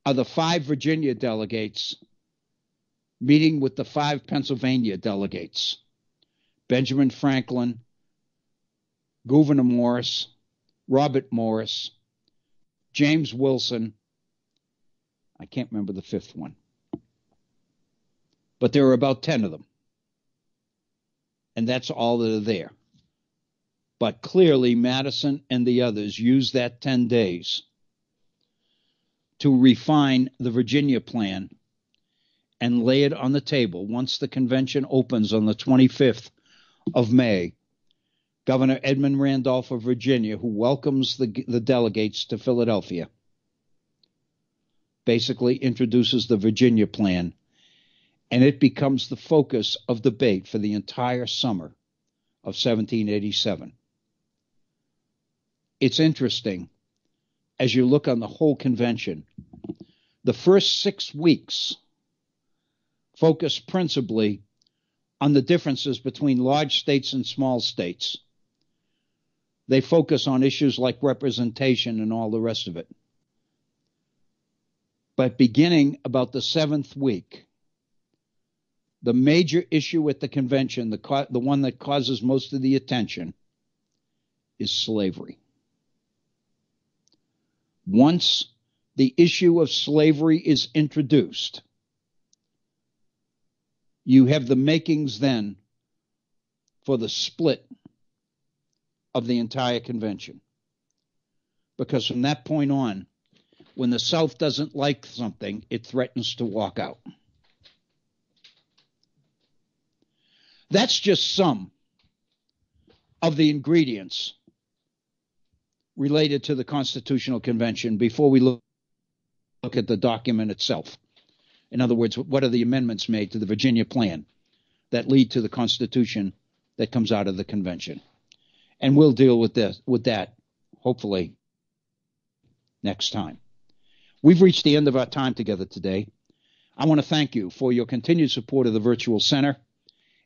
are the 5 Virginia delegates meeting with the 5 Pennsylvania delegates: Benjamin Franklin, Gouverneur Morris, Robert Morris, James Wilson. I can't remember the 5th one. But there are about 10 of them. And that's all that are there. But clearly, Madison and the others used that 10 days to refine the Virginia plan and lay it on the table. Once the convention opens on the 25th of May, Governor Edmund Randolph of Virginia, who welcomes the delegates to Philadelphia, basically introduces the Virginia plan, and it becomes the focus of debate for the entire summer of 1787. It's interesting, as you look on the whole convention, the first 6 weeks focus principally on the differences between large states and small states. They focus on issues like representation and all the rest of it. But beginning about the 7th week, the major issue at the convention, the one that causes most of the attention, is slavery. Once the issue of slavery is introduced, you have the makings then for the split of the entire convention. Because from that point on, when the South doesn't like something, it threatens to walk out. That's just some of the ingredients related to the Constitutional Convention before we look at the document itself. In other words, what are the amendments made to the Virginia Plan that lead to the Constitution that comes out of the convention? And we'll deal with that, hopefully, next time. We've reached the end of our time together today. I want to thank you for your continued support of the Virtual Center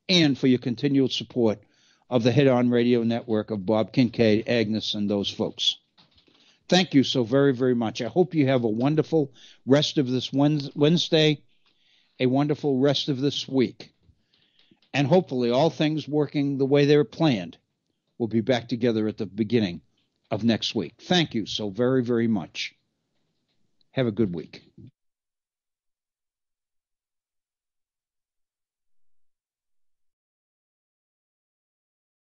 and for your continued support of the Hit On Radio Network of Bob Kincaid, Agnes, and those folks. Thank you so very, very much. I hope you have a wonderful rest of this Wednesday, a wonderful rest of this week. And hopefully all things working the way they're planned. We'll be back together at the beginning of next week. Thank you so very, very much. Have a good week.